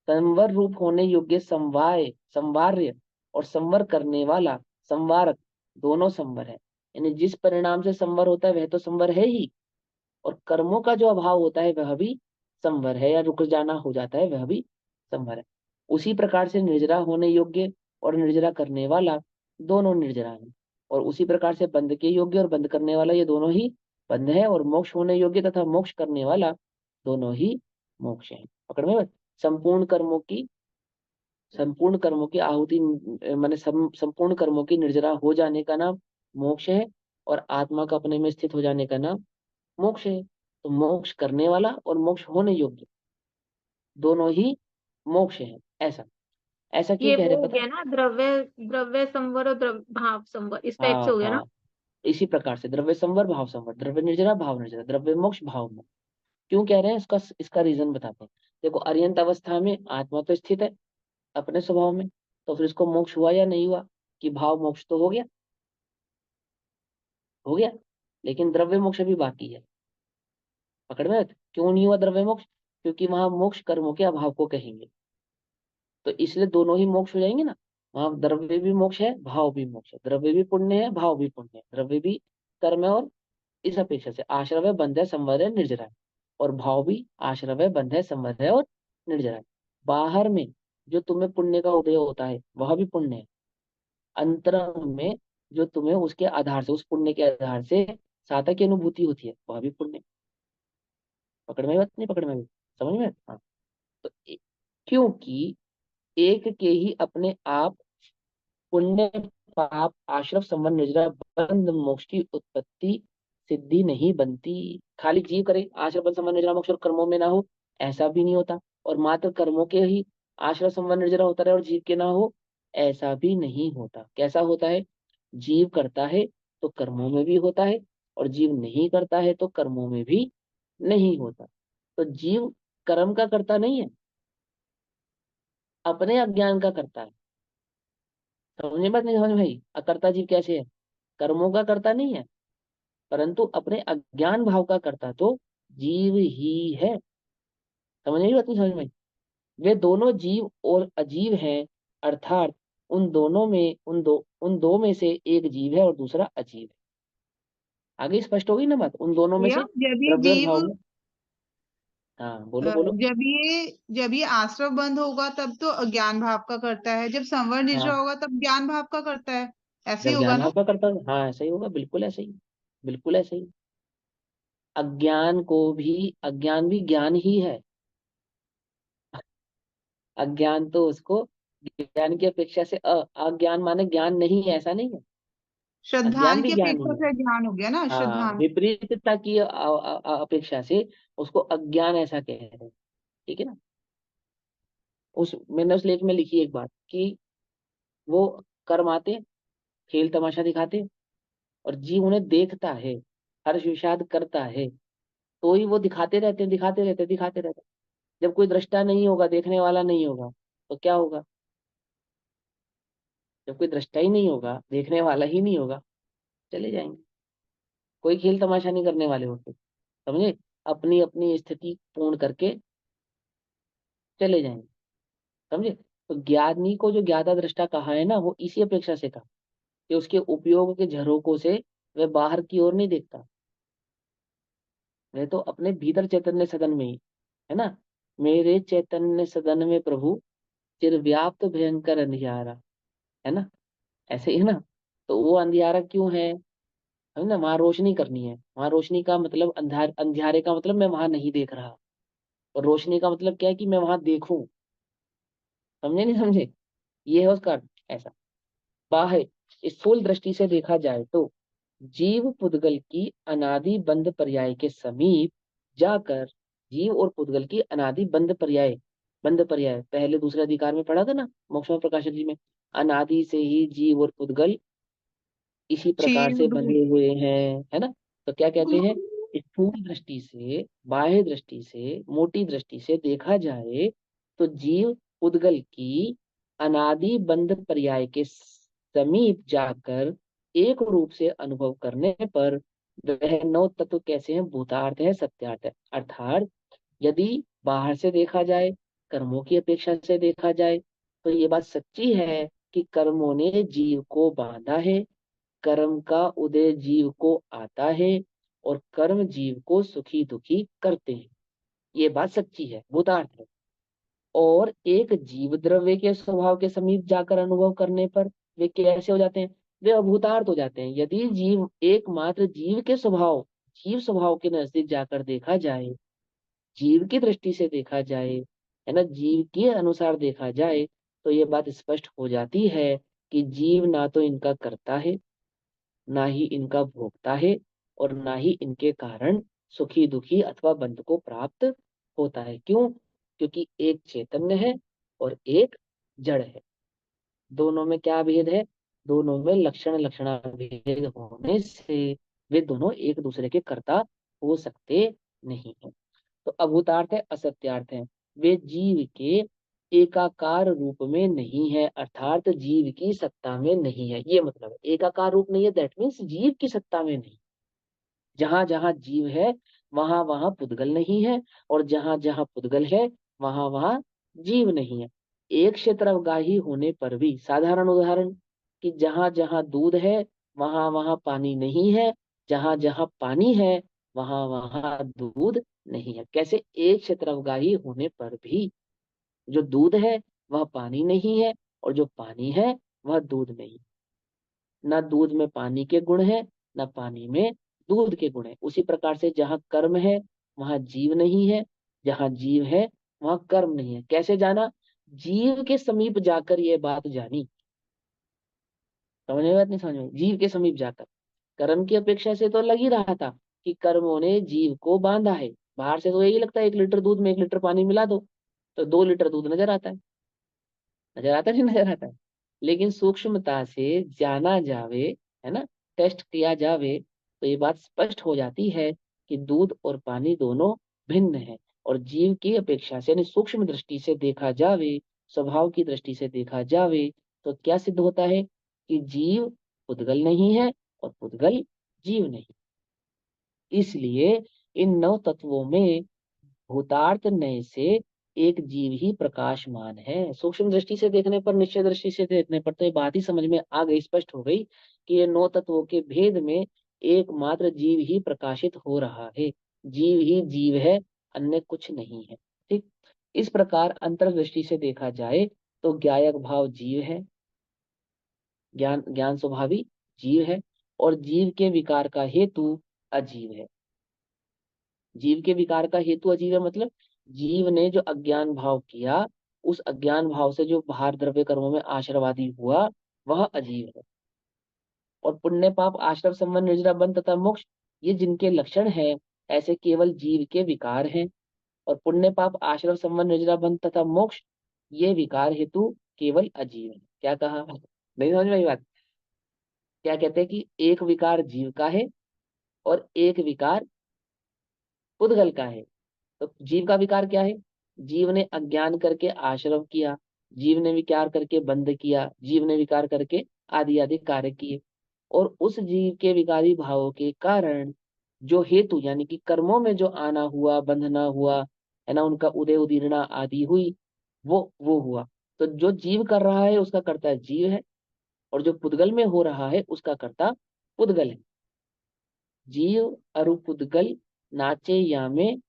संवर रूप होने योग्य संवाय, संवार्य और संवर करने वाला संवारक, दोनों संवर है। यानी जिस परिणाम से संवर होता है वह तो संवर है ही, और कर्मों का जो अभाव होता है वह भी संवर है, या रुक जाना हो जाता है वह भी संवर है। उसी प्रकार से निर्जरा होने योग्य और निर्जरा करने वाला दोनों निर्जरा है, और उसी प्रकार से बंध के योग्य और बंध करने वाला ये दोनों ही बंध है, और मोक्ष होने योग्य तथा मोक्ष करने वाला दोनों ही मोक्ष है। पकड़ में बात? संपूर्ण कर्मों की, संपूर्ण कर्मों की आहुति माने संपूर्ण कर्मों की निर्जरा हो जाने का नाम मोक्ष है, और आत्मा का अपने में स्थित हो जाने का नाम मोक्ष है। तो मोक्ष करने वाला और मोक्ष होने योग्य दोनों ही मोक्ष है। ऐसा, ऐसा क्यों
ये
कह
वो
रहे
हो
पता है?
गया ना, द्रव्य द्रव्य संवर और भाव संवर, इस टाइप से
हाँ
हो गया ना।
हाँ, इसी प्रकार से द्रव्य संवर भाव संवर, द्रव्य निर्जरा भाव निर्जरा, द्रव्य मोक्ष भाव मोक्ष। क्यों कह रहे हैं इसका? इसका रीजन बताते हैं। देखो, अर्यंत अवस्था में आत्मा तो स्थित है अपने स्वभाव में, तो फिर इसको मोक्ष हुआ या नहीं हुआ? कि भाव मोक्ष तो हो गया, हो गया, लेकिन द्रव्य मोक्ष अभी बाकी है। पकड़ में आया? क्यों नहीं हुआ द्रव्य मोक्ष? क्योंकि वहां मोक्ष कर्मों के अभाव को कहेंगे, तो इसलिए दोनों ही मोक्ष हो जाएंगे ना। वहां द्रव्य भी मोक्ष है, भाव भी मोक्ष है, द्रव्य भी पुण्य है, भाव भी पुण्य है, द्रव्य भी कर्म है, और इस अपेक्षा से आश्रव है, बंध है, संवर है, निर्जरा है, और भाव भी आश्रव है, बंध है, संवर है और निर्जरा है। बाहर में जो तुम्हें पुण्य का उदय होता है वह भी पुण्य है, अंतरंग में जो तुम्हें उसके आधार से, उस पुण्य के आधार से सातक की अनुभूति होती है वह भी पुण्य है। पकड़ में बात? नहीं पकड़ में? समझ में? हाँ। तो क्योंकि एक के ही अपने आप पुण्य पाप आश्रव संबंध निर्जरा बंध मोक्ष की उत्पत्ति सिद्धि नहीं बनती। खाली जीव करे आश्रव बंध संबंध निर्जरा मोक्ष और कर्मों में ना हो, ऐसा भी नहीं होता, और मात्र कर्मों के ही आश्रय संबंध निर्जरा होता रहे और जीव के ना हो, ऐसा भी नहीं होता। कैसा होता है? जीव करता है तो कर्मों में भी होता है, और जीव नहीं करता है तो कर्मों में भी नहीं होता। तो जीव कर्म का करता नहीं है, अपने अज्ञान का करता है। समझे बात नहीं? समझ भाई, अकर्ता जीव कैसे है? कर्मों का करता नहीं है, परंतु अपने अज्ञान भाव का करता तो जीव ही है। समझ नहीं बात नहीं? समझ में? वे दोनों जीव और अजीव हैं, अर्थात उन दो में से एक जीव है और दूसरा अजीव है। आगे स्पष्ट होगी ना बात? उन दोनों में
भैया
से द्रव्य और भाव में। हाँ, बोलो बोलो।
जब ये आश्रव बंद होगा तब तो अज्ञान भाव का करता है, जब संवर निश्चय
हाँ,
होगा तब ज्ञान भाव का करता है, ऐसे ही
जब
होगा
ज्ञान
ना।
आपका करता है, हाँ ऐसा ही होगा, बिल्कुल ऐसे ही, बिल्कुल ऐसे ही। अज्ञान भी ज्ञान ही है। अज्ञान तो उसको ज्ञान की अपेक्षा से अज्ञान माने ज्ञान नहीं है, ऐसा नहीं है। अज्ञान
श्रद्धान
भी
की
ज्ञान
अपेक्षा
ही है।
से ज्ञान हो गया ना,
हाँ,
श्रद्धान।
विपरीतता की अपेक्षा से उसको अज्ञान ऐसा कह रहे हैं। ठीक है ना? मैंने उस लेख में लिखी एक बात कि वो कर्म आते, खेल तमाशा दिखाते, और जीव उन्हें देखता है, हर्ष विषाद करता है, तो ही वो दिखाते रहते हैं, दिखाते रहते हैं, दिखाते रहते हैं। जब कोई दृष्टा नहीं होगा, देखने वाला नहीं होगा, तो क्या होगा? जब कोई दृष्टा ही नहीं होगा, देखने वाला ही नहीं होगा, चले जाएंगे। कोई खेल तमाशा नहीं करने वाले होते, समझे? अपनी अपनी स्थिति पूर्ण करके चले जाएंगे। समझे? तो ज्ञानी को जो ज्ञाता दृष्टा कहा है ना, वो इसी अपेक्षा से कहा कि उसके उपयोग के झरोकों से वह बाहर की ओर नहीं देखता, वह तो अपने भीतर चैतन्य सदन में ही है ना। मेरे चैतन्य सदन में प्रभु चिर व्याप्त भयंकर अंधियारा, है ना? ऐसे ही है ना। तो वो अंधियारा क्यों है ना? वहां रोशनी करनी है। वहां रोशनी का मतलब अंधियारे का मतलब मैं वहां नहीं देख रहा, और रोशनी का मतलब क्या है कि मैं वहां देखूं। समझे नहीं समझे? ये है उसका अर्थ। ऐसा बाह्य स्थूल दृष्टि से देखा जाए तो जीव पुद्गल की अनादि बंध पर्याय के समीप जाकर, जीव और पुद्गल की अनादि बंध पर्याय पहले दूसरे अधिकार में पढ़ा था ना, मोक्ष प्रकाशन जी में। अनादि से ही जीव और पुद्गल इसी प्रकार
चेन
से
दो।
बंधे हुए हैं, है ना? तो क्या कहते हैं? स्थूल दृष्टि से, बाह्य दृष्टि से, मोटी दृष्टि से देखा जाए तो जीव पुद्गल की अनादि बंध पर्याय के समीप जाकर एक रूप से अनुभव करने पर वह नौ तत्व कैसे हैं? भूतार्थ है, सत्यार्थ है। अर्थात यदि बाहर से देखा जाए, कर्मों की अपेक्षा से देखा जाए, तो ये बात सच्ची है कि कर्मों ने जीव को बांधा है, कर्म का उदय जीव को आता है, और कर्म जीव को सुखी दुखी करते हैं। ये बात सच्ची है, भूतार्थ है। और एक जीव द्रव्य के स्वभाव के समीप जाकर अनुभव करने पर वे कैसे हो जाते हैं? वे अभूतार्थ हो जाते हैं। यदि जीव एकमात्र जीव स्वभाव के नजदीक जाकर देखा जाए, जीव की दृष्टि से देखा जाए, है ना, जीव के अनुसार देखा जाए, तो ये बात स्पष्ट हो जाती है कि जीव ना तो इनका करता है, ना ही इनका भोगता है, और ना ही इनके कारण सुखी दुखी अथवा बंध को प्राप्त होता है। क्यों? क्योंकि एक चैतन्य है और एक जड़ है। दोनों में क्या भेद है? दोनों में लक्षणा भेद होने से वे दोनों एक दूसरे के कर्ता हो सकते नहीं है। तो अभूतार्थ है, असत्यार्थ है। वे जीव के एकाकार रूप में नहीं है, अर्थात जीव की सत्ता में नहीं है। ये मतलब है एकाकार रूप नहीं है, दैट मीन्स जीव की सत्ता में नहीं। जहां जहां जीव है वहां वहां पुद्गल नहीं है, और जहां जहां पुद्गल है वहां वहां जीव नहीं है। एक क्षेत्र अवगाही होने पर भी, साधारण उदाहरण, कि जहां जहां दूध है वहां वहां पानी नहीं है, जहां जहां पानी है वहां वहां दूध नहीं है। कैसे? एक क्षेत्र अवगाही होने पर भी जो दूध है वह पानी नहीं है, और जो पानी है वह दूध नहीं। ना दूध में पानी के गुण है, ना पानी में दूध के गुण है। उसी प्रकार से जहाँ कर्म है वहां जीव नहीं है, जहाँ जीव है वहां कर्म नहीं है। कैसे जाना? जीव के समीप जाकर ये बात जानी। समझ में बात नहीं? समझ में? जीव के समीप जाकर, कर्म की अपेक्षा से तो लग ही रहा था कि कर्मों ने जीव को बांधा है। बाहर से तो यही लगता है 1 लीटर दूध में 1 लीटर पानी मिला दो तो 2 लीटर दूध नजर आता है। नजर आता है, नहीं नजर आता है? लेकिन सूक्ष्मता से जाना जावे, है ना, टेस्ट किया जावे, तो ये बात स्पष्ट हो जाती है कि दूध और पानी दोनों भिन्न है। और जीव की अपेक्षा से, यानी सूक्ष्म दृष्टि से देखा जावे, स्वभाव की दृष्टि से देखा जावे, तो क्या सिद्ध होता है कि जीव पुद्गल नहीं है और पुद्गल जीव नहीं। इसलिए इन नौ तत्वों में भूतार्थ नय से एक जीव ही प्रकाशमान है। सूक्ष्म दृष्टि से देखने पर, निश्चय दृष्टि से देखने पर तो ये बात ही समझ में आ गई, स्पष्ट हो गई कि ये नौ तत्वों के भेद में एकमात्र जीव ही प्रकाशित हो रहा है। जीव ही जीव है, अन्य कुछ नहीं है। ठीक। इस प्रकार अंतर्दृष्टि से देखा जाए तो ज्ञायक भाव जीव है, ज्ञान ज्ञान स्वभावी जीव है, और जीव के विकार का हेतु अजीव है। जीव के विकार का हेतु अजीव है, मतलब जीव ने जो अज्ञान भाव किया, उस अज्ञान भाव से जो बाहर द्रव्य कर्मों में आश्रवादी हुआ, वह अजीव है। और पुण्य पाप आश्रम संबंध निर्जरा बंध तथा मोक्ष, ये जिनके लक्षण है, ऐसे केवल जीव के विकार हैं। और पुण्य पाप आश्रम संबंध निर्जरा बंध तथा मोक्ष, ये विकार हेतु केवल अजीव है। क्या कहा? नहीं समझ में आई बात? क्या कहते हैं कि एक विकार जीव का है और एक विकार पुद्गल का है। तो जीव का विकार क्या है? जीव ने अज्ञान करके आश्रव किया, जीव ने विकार करके बंध किया, जीव ने विकार करके आदि आदि कार्य किए। और उस जीव के विकारी भावों के कारण जो हेतु, यानी कि कर्मों में जो आना हुआ, बंधना हुआ, है ना, उनका उदय उदीर्णा आदि हुई, वो हुआ। तो जो जीव कर रहा है उसका कर्ता जीव है, और जो पुद्गल में हो रहा है उसका कर्ता पुद्गल है। जीव अरु पुद्गल नाचे या में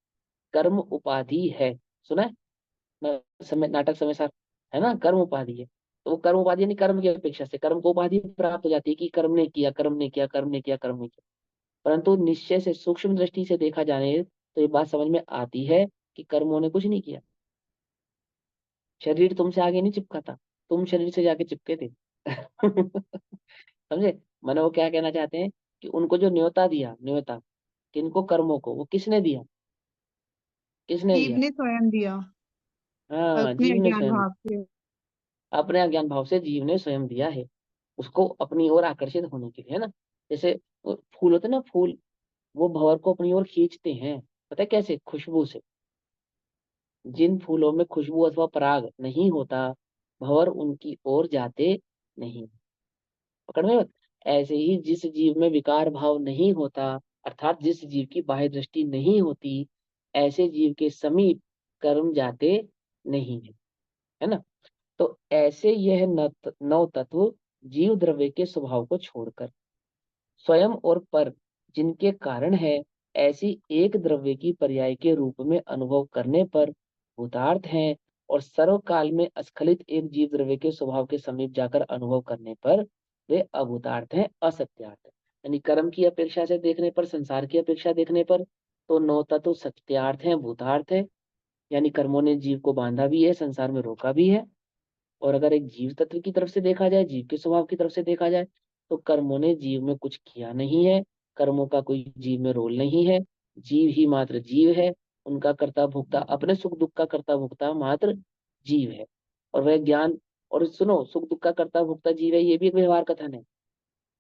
कर्म उपाधि है। सुना है ना? समय नाटक समय सार, है ना, कर्म उपाधि है। तो वो कर्म उपाधि यानी कर्म की अपेक्षा से कर्म को उपाधि प्राप्त हो जाती है कि कर्म ने किया, कर्म ने किया, कर्म ने किया, कर्म ने किया। परंतु निश्चय से, सूक्ष्म दृष्टि से देखा जाने तो ये बात समझ में आती है कि कर्मों ने कुछ नहीं किया। शरीर तुमसे आगे नहीं चिपका था, तुम शरीर से जाके चिपके थे। समझे? मैंने वो क्या कहना चाहते हैं कि उनको जो न्योता दिया, न्योता किनको, कर्मों को, वो किसने दिया? किसने
जीव
दिया?
ने स्वयं दिया,
हाँ,
अपने
जीव ने
अज्ञान
स्वयं,
भाव से।
अपने अज्ञान भाव से जीव ने स्वयं दिया है, उसको अपनी ओर आकर्षित होने के लिए, है ना। जैसे वो फूल होते हैं ना, फूल, वो भंवर को अपनी ओर खींचते हैं। पता है कैसे? खुशबू से। जिन फूलों में खुशबू अथवा पराग नहीं होता, भंवर उनकी ओर जाते नहीं। पकड़ में? ऐसे ही जिस जीव में विकार भाव नहीं होता, अर्थात जिस जीव की बाह्य दृष्टि नहीं होती, ऐसे जीव के समीप कर्म जाते नहीं है, है ना। तो ऐसे यह नौ तत्व जीव द्रव्य के स्वभाव को छोड़कर स्वयं और पर, जिनके कारण है, ऐसी एक द्रव्य की पर्याय के रूप में अनुभव करने पर भूतार्थ हैं। और सर्वकाल में अस्खलित एक जीव द्रव्य के स्वभाव के समीप जाकर अनुभव करने पर वे अभूतार्थ हैं, असत्यार्थ हैं। यानी कर्म की अपेक्षा से देखने पर, संसार की अपेक्षा देखने पर, तो नौ तत्व सत्यार्थ हैं, भूतार्थ है। यानी कर्मों ने जीव को बांधा भी है, संसार में रोका भी है। और अगर एक जीव तत्व की तरफ से देखा जाए, जीव के स्वभाव की तरफ से देखा जाए, तो कर्मों ने जीव में कुछ किया नहीं है, कर्मों का कोई जीव में रोल नहीं है। जीव ही मात्र जीव है, उनका कर्ता भोक्ता, अपने सुख दुख का कर्ता भोक्ता मात्र जीव है। और वह ज्ञान, और सुनो, सुख दुख का कर्ता भोक्ता जीव है, ये भी एक व्यवहार कथन है।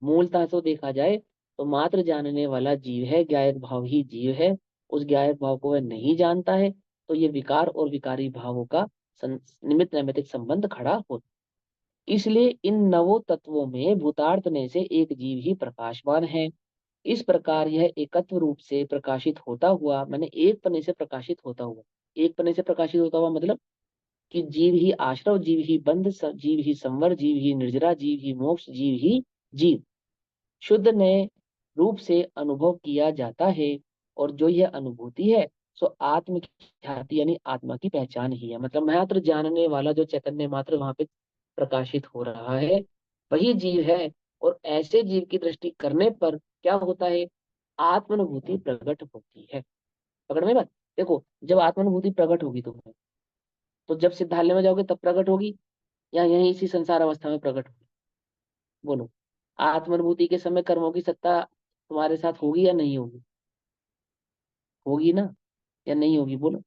मूलतः तो देखा जाए तो मात्र जानने वाला जीव है, ज्ञायक भाव ही जीव है। उस ज्ञायक भाव को वह नहीं जानता है, तो ये विकार और विकारी भावों का निमित्त नैमित्तिक संबंध खड़ा होता। इसलिए इन नवो तत्वों में भूतार्थने से एक जीव ही प्रकाशमान है। इस प्रकार यह एकत्व रूप से प्रकाशित होता हुआ, मैंने एक पने से प्रकाशित होता हुआ, एक पने से प्रकाशित होता हुआ मतलब कि जीव ही आश्रव, जीव ही बंध, जीव ही संवर, जीव ही निर्जरा, जीव ही मोक्ष, जीव ही जीव, शुद्ध नए रूप से अनुभव किया जाता है। और जो यह अनुभूति है, सो आत्म की ख्याति यानी आत्मा की पहचान ही है। मतलब मात्र जानने वाला जो चैतन्य मात्र वहां पे प्रकाशित हो रहा है, वही जीव है। और ऐसे जीव की दृष्टि करने पर क्या होता है? आत्मानुभूति प्रकट होती है। पकड़ में बात? देखो, जब आत्मानुभूति प्रकट होगी तुम्हें, तो जब सिद्धालय में जाओगे तब प्रकट होगी, या यहीं इसी संसार अवस्था में प्रकट होगी? बोलो। आत्मानुभूति के समय कर्मों की सत्ता तुम्हारे साथ होगी या नहीं होगी? होगी ना, या नहीं होगी? बोलो।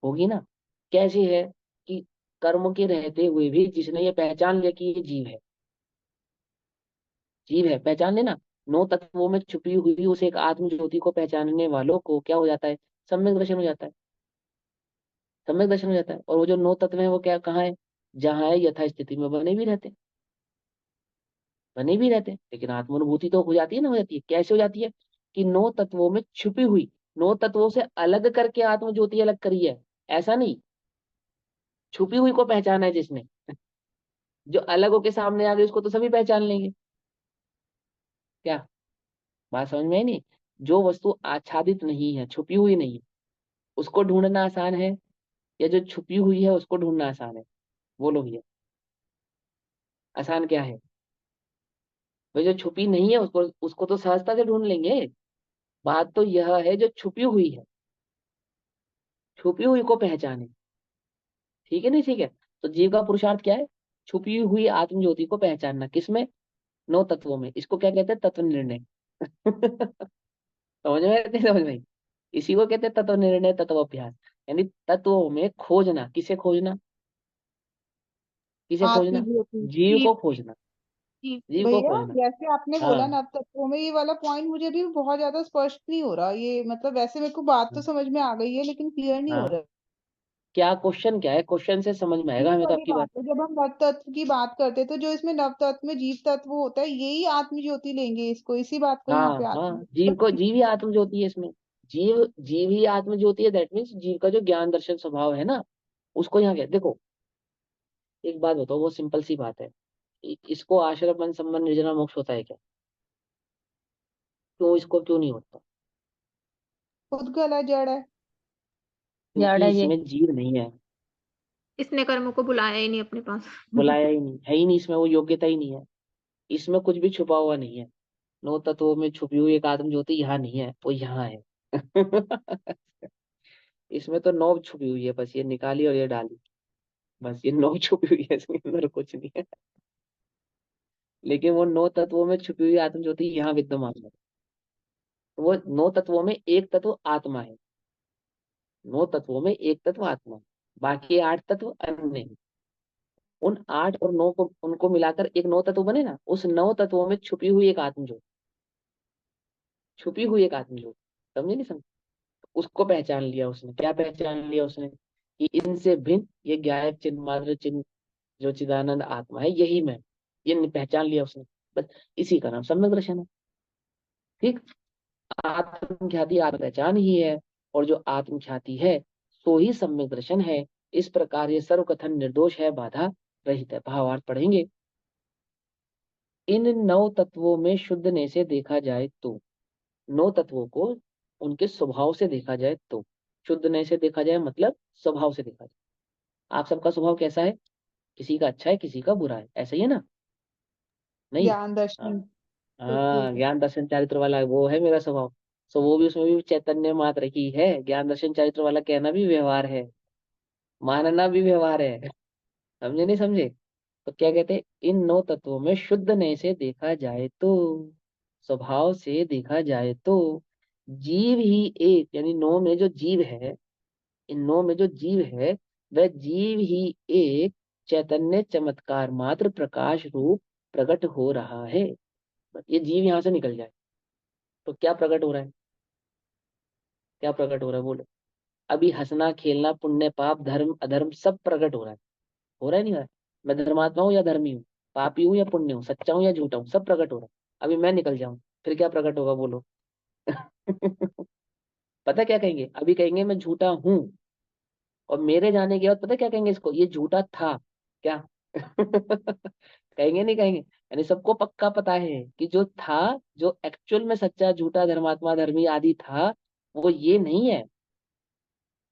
होगी ना। कैसी है? कि कर्म के रहते हुए भी जिसने ये पहचान लिया कि ये जीव है, जीव है, पहचान लेना, नौ तत्वों में छुपी हुई उस एक आत्म ज्योति को पहचानने वालों को क्या हो जाता है, सम्यक दर्शन हो जाता है, सम्यक दर्शन हो जाता है। और वो जो नौ तत्व है वो क्या, कहाँ है, जहाँ है यथा स्थिति में बने भी रहते हैं, बने भी रहते हैं, लेकिन आत्मानुभूति तो हो जाती है ना, हो जाती है, कैसे हो जाती है, कि नौ तत्वों में छुपी हुई, नौ तत्वों से अलग करके आत्म ज्योति अलग करी है, ऐसा नहीं, छुपी हुई को पहचाना है जिसने, जो अलग होके सामने आ गई उसको तो सभी पहचान लेंगे। क्या बात समझ में आई नहीं? जो वस्तु आच्छादित नहीं है, छुपी हुई नहीं है, उसको ढूंढना आसान है, या जो छुपी हुई है उसको ढूंढना आसान है? बोलो भैया, आसान क्या है? भाई जो छुपी नहीं है उसको उसको तो सहजता से ढूंढ लेंगे। बात तो यह है जो छुपी हुई है, छुपी हुई को पहचाने। ठीक है, नहीं ठीक है? तो जीव का पुरुषार्थ क्या है, छुपी हुई आत्म ज्योति को पहचानना, किसमें, नौ तत्वों में। इसको क्या कहते हैं, तत्व निर्णय। समझ में आती है? समझ में आई? इसी को कहते हैं तत्व निर्णय, तत्व अभ्यास। यानी तत्वों में खोजना, किसे खोजना, किसे
आत्म
खोजना,
ज्योति
जीव
जी।
को खोजना,
जी
जीव को
भैया,
खोजना।
जैसे आपने बोला
हाँ,
नव तत्वों में, ये वाला पॉइंट मुझे भी बहुत ज्यादा स्पष्ट नहीं हो रहा, ये मतलब वैसे मेरे को बात तो समझ में आ गई है लेकिन क्लियर नहीं हो
हाँ,
रहा।
क्या क्वेश्चन क्या है, क्वेश्चन से समझ में आएगा
ये
हमें तो
वाली
आपकी बात।
बात है, जब हम नव तत्व की बात करते हैं तो जो इसमें नव तत्व में जीव तत्व होता है, यही आत्म ज्योति लेंगे इसको, इसी बात को यहाँ
हाँ
पे
हाँ,
आत्म
जीव को,
ज्योति।
जीव ही आत्म ज्योति है इसमें, जीव, जीव ही आत्म ज्योति है, दैट मीन्स जीव का जो ज्ञान दर्शन स्वभाव है ना, उसको यहाँ क्या देखो, एक बात बताओ, वो सिंपल सी बात है, इसको आश्रम बन संबंध निर्जना मोक्ष होता है क्या, क्यों, इसको क्यों नहीं होता?
खुद गला जड़ है।
क्योंकि
जड़ है ये,
इसमें जीव नहीं है,
इसने कर्मों को बुलाया ही नहीं अपने पास।
बुलाया ही नहीं, है ही नहीं, इसमें वो योग्यता ही नहीं है, इसमें कुछ भी छुपा हुआ नहीं है, नौ तत्वों में छुपी हुई एक आत्म ज्योति यहाँ नहीं है, वो यहाँ है। इसमें तो नौ छुपी हुई है, बस ये निकाली और ये डाली, बस ये नौ छुपी हुई है, इसके अंदर कुछ नहीं है। लेकिन वो नौ तत्वों में छुपी हुई आत्म ज्योति यहाँ विद्यमान है। तो वो नौ तत्वों में एक तत्व आत्मा है, नौ तत्वों में एक तत्व आत्मा है, बाकी आठ तत्व अन्य है। उन आठ और नौ को, उनको मिलाकर एक नौ तत्व बने ना, उस नौ तत्वों में छुपी हुई एक आत्म ज्योति, छुपी हुई एक आत्म ज्योति, समझे नहीं समझे? उसको पहचान लिया उसने, क्या पहचान लिया उसने, कि इनसे भिन्न ये गायब चिन्ह मात्र चिन्ह जो चिदानंद आत्मा है यही मैं, ये पहचान लिया उसने, बस इसी का नाम सम्यक दर्शन है। ठीक, आत्म ख्याति आत्म पहचान ही है, और जो आत्म ख्याति है सो ही सम्यक दर्शन है। इस प्रकार ये सर्वकथन निर्दोष है, बाधा रहित है। भावार्थ पढ़ेंगे, इन नौ तत्वों में शुद्धने से देखा जाए तो, नौ तत्वों को उनके स्वभाव से देखा जाए तो, शुद्धने से देखा जाए मतलब स्वभाव से देखा जाए। आप सबका स्वभाव कैसा है, किसी का अच्छा है किसी का बुरा है, ऐसा ही है ना? नहीं?
ज्ञान
हाँ,
दर्शन। बिल्कुल।
हाँ, ज्ञान दर्शन चारित्र वाला वो है मेरा स्वभाव। सो वो भी, उसमें भी चैतन्य मात्र ही है, ज्ञान दर्शन चारित्र वाला कहना भी व्यवहार है, मानना भी व्यवहार है। समझे नहीं समझे? तो क्या कहते हैं, इन नौ तत्वों में शुद्ध नय से देखा जाए तो, स्वभाव से देखा जाए तो, जीव ही एक, यानी नौ में जो जीव है, इन नौ में जो जीव है वह जीव ही एक चैतन्य चमत्कार मात्र प्रकाश रूप प्रकट हो रहा है। बस ये जीव यहाँ से निकल जाए तो क्या प्रकट हो रहा है, क्या प्रकट हो रहा है बोलो? अभी हंसना खेलना पुण्य पाप धर्म अधर्म सब प्रकट हो रहा है नहीं हो रहा है? मैं धर्मात्मा हूँ या धर्मी हूँ, पापी हूँ या पुण्य हूँ, सच्चा हूँ या झूठा हूँ, सब प्रकट हो रहा है। अभी मैं निकल जाऊं फिर क्या प्रकट होगा बोलो? पता क्या कहेंगे, अभी कहेंगे मैं झूठा हूँ, और मेरे जाने के बाद पता क्या कहेंगे, इसको ये झूठा था क्या? कहेंगे नहीं कहेंगे? यानी सबको पक्का पता है कि जो था, जो एक्चुअल में सच्चा झूठा धर्मात्मा धर्मी आदि था, वो ये नहीं है,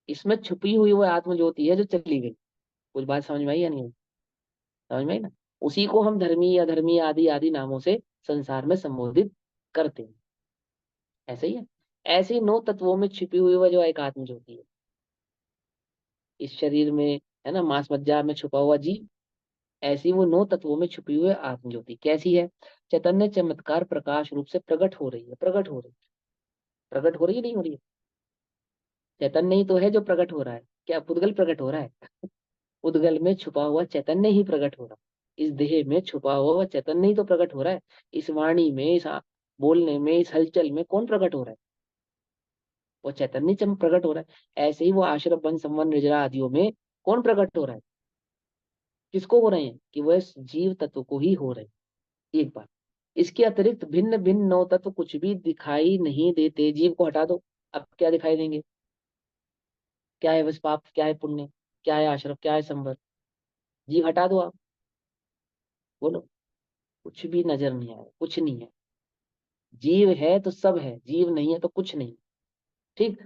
इसमें छुपी हुई वो आत्म ज्योति है जो चली गई। कुछ बात समझ में आई या नहीं आई? समझ में आई ना? उसी को हम धर्मी अधर्मी आदि आदि नामों से संसार में संबोधित करते हैं। ऐसे ही है, ऐसे ही नौ तत्वों में छिपी हुई वह जो एक आत्म ज्योति है इस शरीर में, है ना, मांस मज्जा में छुपा हुआ जीव, ऐसी वो नौ तत्वों में छुपी हुई आत्म ज्योति कैसी है, चैतन्य चमत्कार प्रकाश रूप से प्रकट हो रही है, प्रकट हो रही है, प्रकट हो रही है नहीं हो रही है? चैतन्य ही तो है जो प्रकट हो रहा है, क्या पुद्गल प्रकट हो रहा है? उद्गल में छुपा हुआ चैतन्य ही प्रकट हो रहा है। इस देह में छुपा हुआ चैतन्य ही तो प्रकट हो रहा है। इस वाणी में, इस बोलने में, इस हलचल में कौन प्रकट हो रहा है? वो चैतन्य चम प्रकट हो रहा है। ऐसे ही वो आश्रम वन संवन निर्जरा आदियों में कौन प्रकट हो रहा है? किसको हो रहे हैं? कि वह जीव तत्व को ही हो रहे हैं। एक बात, इसके अतिरिक्त भिन्न भिन्न नौ तत्व कुछ भी दिखाई नहीं देते। जीव को हटा दो, अब क्या दिखाई देंगे? क्या है बस पाप, क्या है पुण्य, क्या है आश्रम, क्या है संवर? जीव हटा दो आप, बोलो। कुछ भी नजर नहीं आया, कुछ नहीं है। जीव है तो सब है, जीव नहीं है तो कुछ नहीं। ठीक।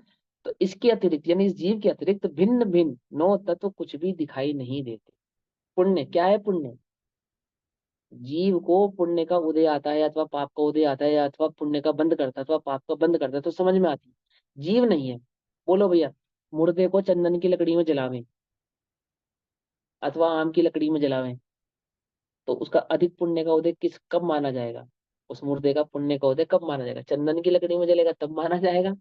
तो इसके अतिरिक्त यानी इस जीव के अतिरिक्त भिन्न भिन्न नौ तत्व कुछ भी दिखाई नहीं देते। पुण्य, क्या है पुण्य? जीव को पुण्य का उदय आता है अथवा पाप का उदय आता है, अथवा पुण्य का बंद करता है अथवा पाप का बंद करता है, तो समझ में आती है। जीव नहीं है। बोलो भैया, मुर्दे को चंदन की लकड़ी में जलावें अथवा आम की लकड़ी में जलावें, तो उसका अधिक पुण्य का उदय किस कब माना जाएगा? उस मुर्दे का पुण्य का उदय कब माना जाएगा? चंदन की लकड़ी में जलेगा तब माना जाएगा,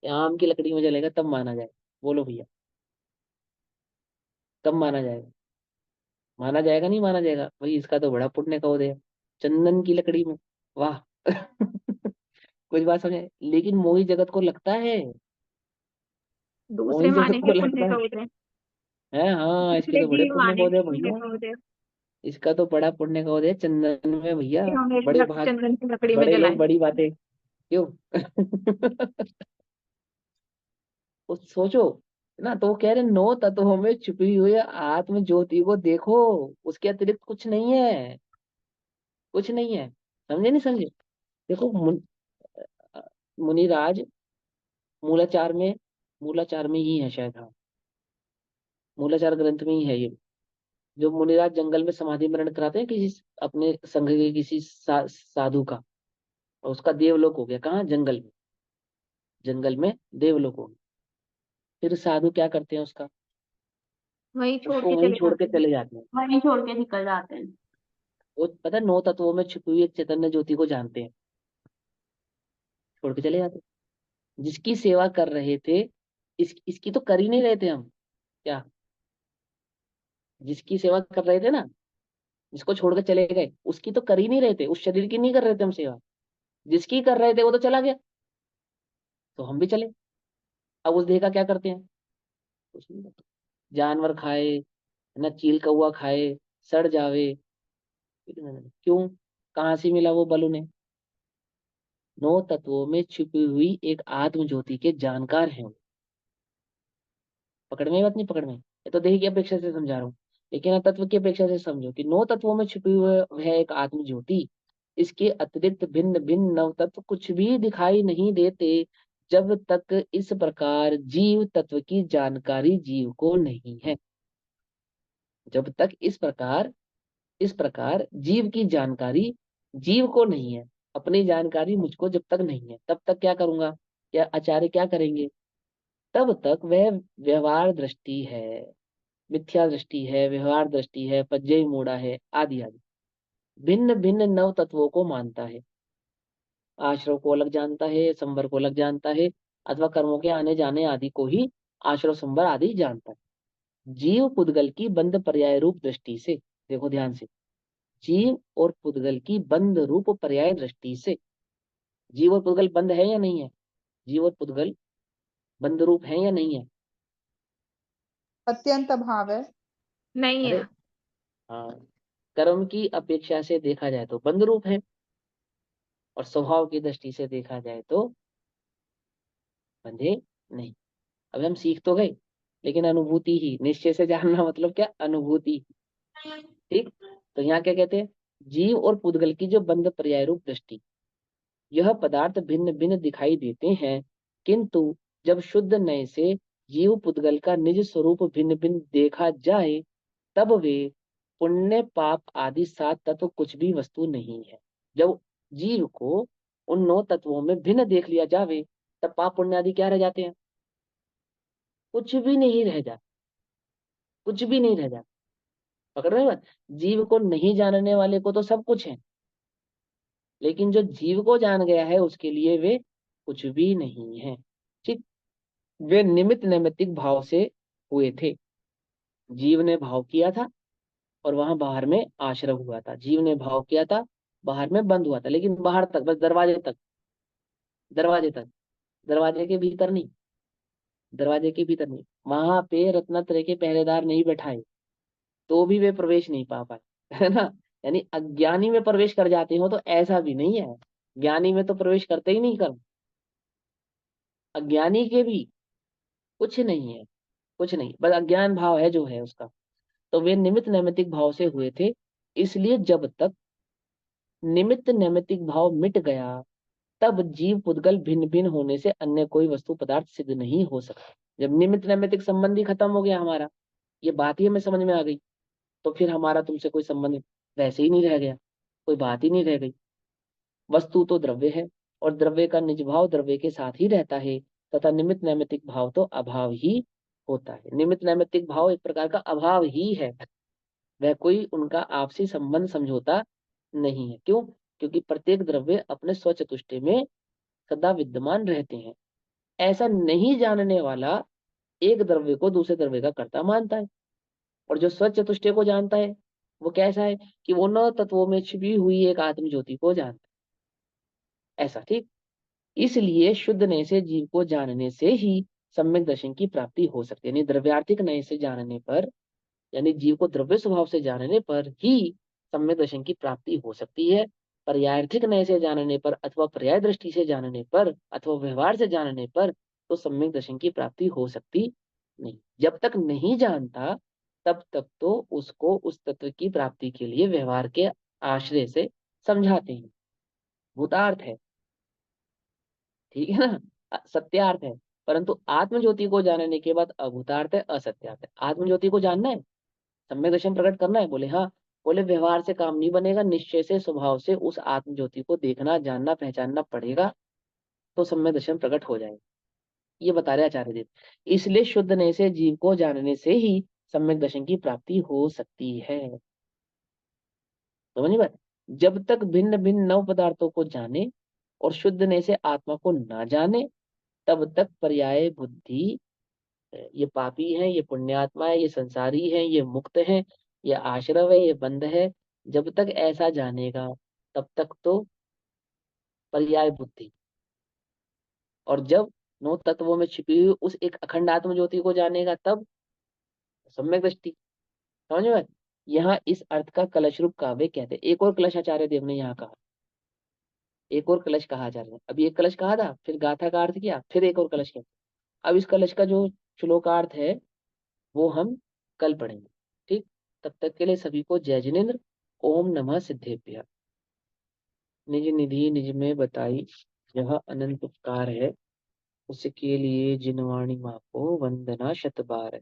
या आम की लकड़ी में जलेगा तब माना जाएगा? बोलो भैया, कब माना जाएगा? माना जाएगा, नहीं माना जाएगा? भाई इसका तो बड़ा पुण्य का उदय है, चंदन की लकड़ी में। वाह। कुछ बात समझे? लेकिन मोही जगत को लगता है,
दूसरे
मोही
माने
जगत को
के पुण्य
लगता
का
है।
उदय,
हाँ, इसके
दूसरे
तो बड़े
जीव
पुण्य का
माने
उदय
के
है
पुण्य
भैया।
का उदय,
इसका तो बड़ा पुण्य का उदय है चंदन में भैया।
कि हमें
बड़े भाग,
चंदन की लकड़ी में
बड़े लोग
जलाए।
बड़ी बातें क्यों? तो सोचो ना, तो वो कह रहे नौ तत्वों में छुपी हुई आत्म ज्योति को देखो, उसके अतिरिक्त कुछ नहीं है, कुछ नहीं है। समझे नहीं समझे? देखो मुनिराज मूलाचार में, मूलाचार में ही है शायद, हाँ, मूलाचार ग्रंथ में ही है ये। जो मुनिराज जंगल में समाधि मरण कराते हैं किसी अपने संघ के किसी साधु का, और उसका देवलोक हो गया। कहाँ? जंगल में, जंगल में देवलोक हो गया। फिर साधु क्या करते हैं उसका?
वहीं छोड़
उसको
के
वहीं
चले
छोड़ के
जाते हैं,
चले जाते हैं।
वहीं छोड़ के निकल जाते हैं।
वो पता है, नौ तत्वों में छुपी हुई एक चैतन्य ज्योति को जानते हैं, छोड़ के चले जाते हैं। जिसकी सेवा कर रहे थे, इसकी तो कर ही नहीं रहे थे हम। क्या? जिसकी सेवा कर रहे थे ना, जिसको छोड़ के चले गए, उसकी तो कर ही नहीं रहे थे, उस शरीर की नहीं कर रहे थे हम सेवा। जिसकी कर रहे थे वो तो चला गया, तो हम भी चले। अब उस देह का क्या करते हैं? कुछ नहीं करते। जानवर खाए, है ना, चील कौवा खाए, सड़ जावे, क्यों? कहाँ से मिला वो बल उन्हें? नौ तत्वों में छिपी हुई एक आत्म ज्योति के जानकार हैं। पकड़ में बात नहीं? पकड़ में? ये तो देह की अपेक्षा से समझा रहा हूँ, लेकिन अब तत्व की अपेक्षा से समझो कि नौ तत्वों में छिपी हुई है एक आत्म ज्योति। इसके अतिरिक्त भिन्न भिन्न नव तत्व कुछ भी दिखाई नहीं देते, जब तक इस प्रकार जीव तत्व की जानकारी जीव को नहीं है। जब तक इस प्रकार जीव की जानकारी जीव को नहीं है, अपनी जानकारी मुझको जब तक नहीं है, तब तक क्या करूंगा? क्या आचार्य क्या करेंगे? तब तक वह व्यवहार दृष्टि है, मिथ्या दृष्टि है, व्यवहार दृष्टि है, पज्जय मूढ़ा है, आदि आदि भिन्न भिन्न नव तत्वों को मानता है। आश्रव को अलग जानता है, संवर को अलग जानता है, अथवा कर्मों के आने जाने आदि को ही आश्रव संवर आदि जानता है। जीव पुद्गल की बंद पर्याय रूप दृष्टि से, देखो ध्यान से, जीव और पुद्गल की बंद रूप पर्याय दृष्टि से, जीव और पुद्गल बंद है या नहीं है? जीव और पुद्गल बंद रूप है या नहीं है?
अत्यंत अभाव है।
नहीं
अरे
है।
हाँ, कर्म की अपेक्षा से देखा जाए तो बंद रूप है, और स्वभाव की दृष्टि से देखा जाए तो बंधे नहीं। अब हम सीख तो गए, लेकिन अनुभूति ही, निश्चय से जानना मतलब क्या? अनुभूति। ठीक। तो यहाँ क्या कहते हैं? जीव और पुद्गल की जो बंध पर्याय रूप दृष्टि, यह पदार्थ भिन्न भिन्न दिखाई देते हैं, किंतु जब शुद्ध नय से जीव पुद्गल का निज स्वरूप भिन्न भिन्न देखा जाए, तब वे पुण्य पाप आदि सात तत्व कुछ भी वस्तु नहीं है। जब जीव को उन नौ तत्वों में भिन्न देख लिया जावे, तब पाप पुण्य आदि क्या रह जाते हैं? कुछ भी नहीं रह जाता, कुछ भी नहीं रह जाता। पकड़ रहे हो बात? जीव को नहीं जानने वाले को तो सब कुछ है, लेकिन जो जीव को जान गया है उसके लिए वे कुछ भी नहीं है। ठीक। वे निमित्त नैमित्तिक भाव से हुए थे, जीव ने भाव किया था और वहां बाहर में आश्रव हुआ था। जीव ने भाव किया था, बाहर में बंद हुआ था, लेकिन बाहर तक, बस दरवाजे तक, दरवाजे तक, दरवाजे के भीतर नहीं, दरवाजे के भीतर नहीं। वहां पे रत्नत्रय के पहरेदार नहीं बैठाए तो भी वे प्रवेश नहीं पा पाए, है ना। यानी अज्ञानी में प्रवेश कर जाते हो तो ऐसा भी नहीं है, ज्ञानी में तो प्रवेश करते ही नहीं कर। अज्ञानी के भी कुछ नहीं है, कुछ नहीं, बस अज्ञान भाव है जो है उसका। तो वे निमित्त नैमित्तिक भाव से हुए थे, इसलिए जब तक निमित्त नैमित्तिक भाव मिट गया तब जीव पुद्गल भिन्न भिन्न होने से अन्य कोई वस्तु पदार्थ सिद्ध नहीं हो सकता। जब निमित्त नैमित्तिक संबंध ही खत्म हो गया हमारा, ये बात ही हमें समझ में आ गई, तो फिर हमारा तुमसे कोई संबंध वैसे ही नहीं रह गया, कोई बात ही नहीं रह गई। वस्तु तो द्रव्य है और द्रव्य का निज भाव द्रव्य के साथ ही रहता है, तथा निमित्त नैमित्तिक भाव तो अभाव ही होता है। निमित्त नैमित्तिक भाव एक प्रकार का अभाव ही है, वह कोई उनका आपसी संबंध समझौता नहीं है। क्यों? क्योंकि प्रत्येक द्रव्य अपने स्वचतुष्टय में सदा विद्यमान रहते हैं। ऐसा नहीं जानने वाला एक द्रव्य को दूसरे द्रव्य का कर्ता मानता है, और जो स्वचतुष्टय को जानता है वो कैसा है कि वो नौ तत्वों में छिपी हुई एक आत्म ज्योति को जानता है, ऐसा, ठीक। इसलिए शुद्ध नय से जीव को जानने से ही सम्यक दर्शन की प्राप्ति हो सकती है। यानी द्रव्यार्थिक नय से जानने पर, यानी जीव को द्रव्य स्वभाव से जानने पर ही सम्यक दर्शन की प्राप्ति हो सकती है। पर्यायार्थिक नय से जानने पर अथवा पर्याय दृष्टि से जानने पर अथवा व्यवहार से जानने पर तो सम्यक दर्शन की प्राप्ति हो सकती नहीं। जब तक नहीं जानता तब तक तो उसको उस तत्व की प्राप्ति के लिए व्यवहार के आश्रय से समझाते हैं, भूतार्थ है, ठीक है ना, सत्यार्थ है। परंतु आत्म ज्योति को जानने के बाद अभूतार्थ है, असत्यार्थ है। आत्म ज्योति को जानना है, सम्यक दर्शन प्रकट करना है, बोले हाँ। बोले व्यवहार से काम नहीं बनेगा, निश्चय से स्वभाव से उस आत्म ज्योति को देखना जानना पहचानना पड़ेगा, तो सम्यक दर्शन प्रकट हो जाएगा। ये बता रहे आचार्य देव। इसलिए शुद्ध नय से जीव को जानने से ही सम्यक दर्शन की प्राप्ति हो सकती है। समझ बात? जब तक भिन्न भिन्न नव पदार्थों को जाने और शुद्ध नय से आत्मा को ना जाने तब तक पर्याय बुद्धि, ये पापी है, ये पुण्यात्मा है, ये संसारी है, ये मुक्त है, ये आश्रव है, ये बंध है, जब तक ऐसा जानेगा तब तक तो पर्याय बुद्धि। और जब नौ तत्वों में छिपी हुई उस एक अखंड आत्म ज्योति को जानेगा तब सम्यक दृष्टि। समझ में? यहाँ इस अर्थ का कलश रूप काव्य कहते हैं। एक और कलश आचार्य देव ने यहाँ कहा, एक और कलश कहा आचार्य ने। अभी एक कलश कहा था, फिर गाथा का अर्थ किया, फिर एक और कलश किया। अब इस कलश का जो श्लोकार्थ है वो हम कल पढ़ेंगे, ठीक। तब तक के लिए सभी को जय जिनेन्द्र। ओम नमः सिद्धेभ्य। निज निधि निज में बताई यह अनंत उपकार है, उसके लिए जिनवाणी माँ को वंदना शत बार है।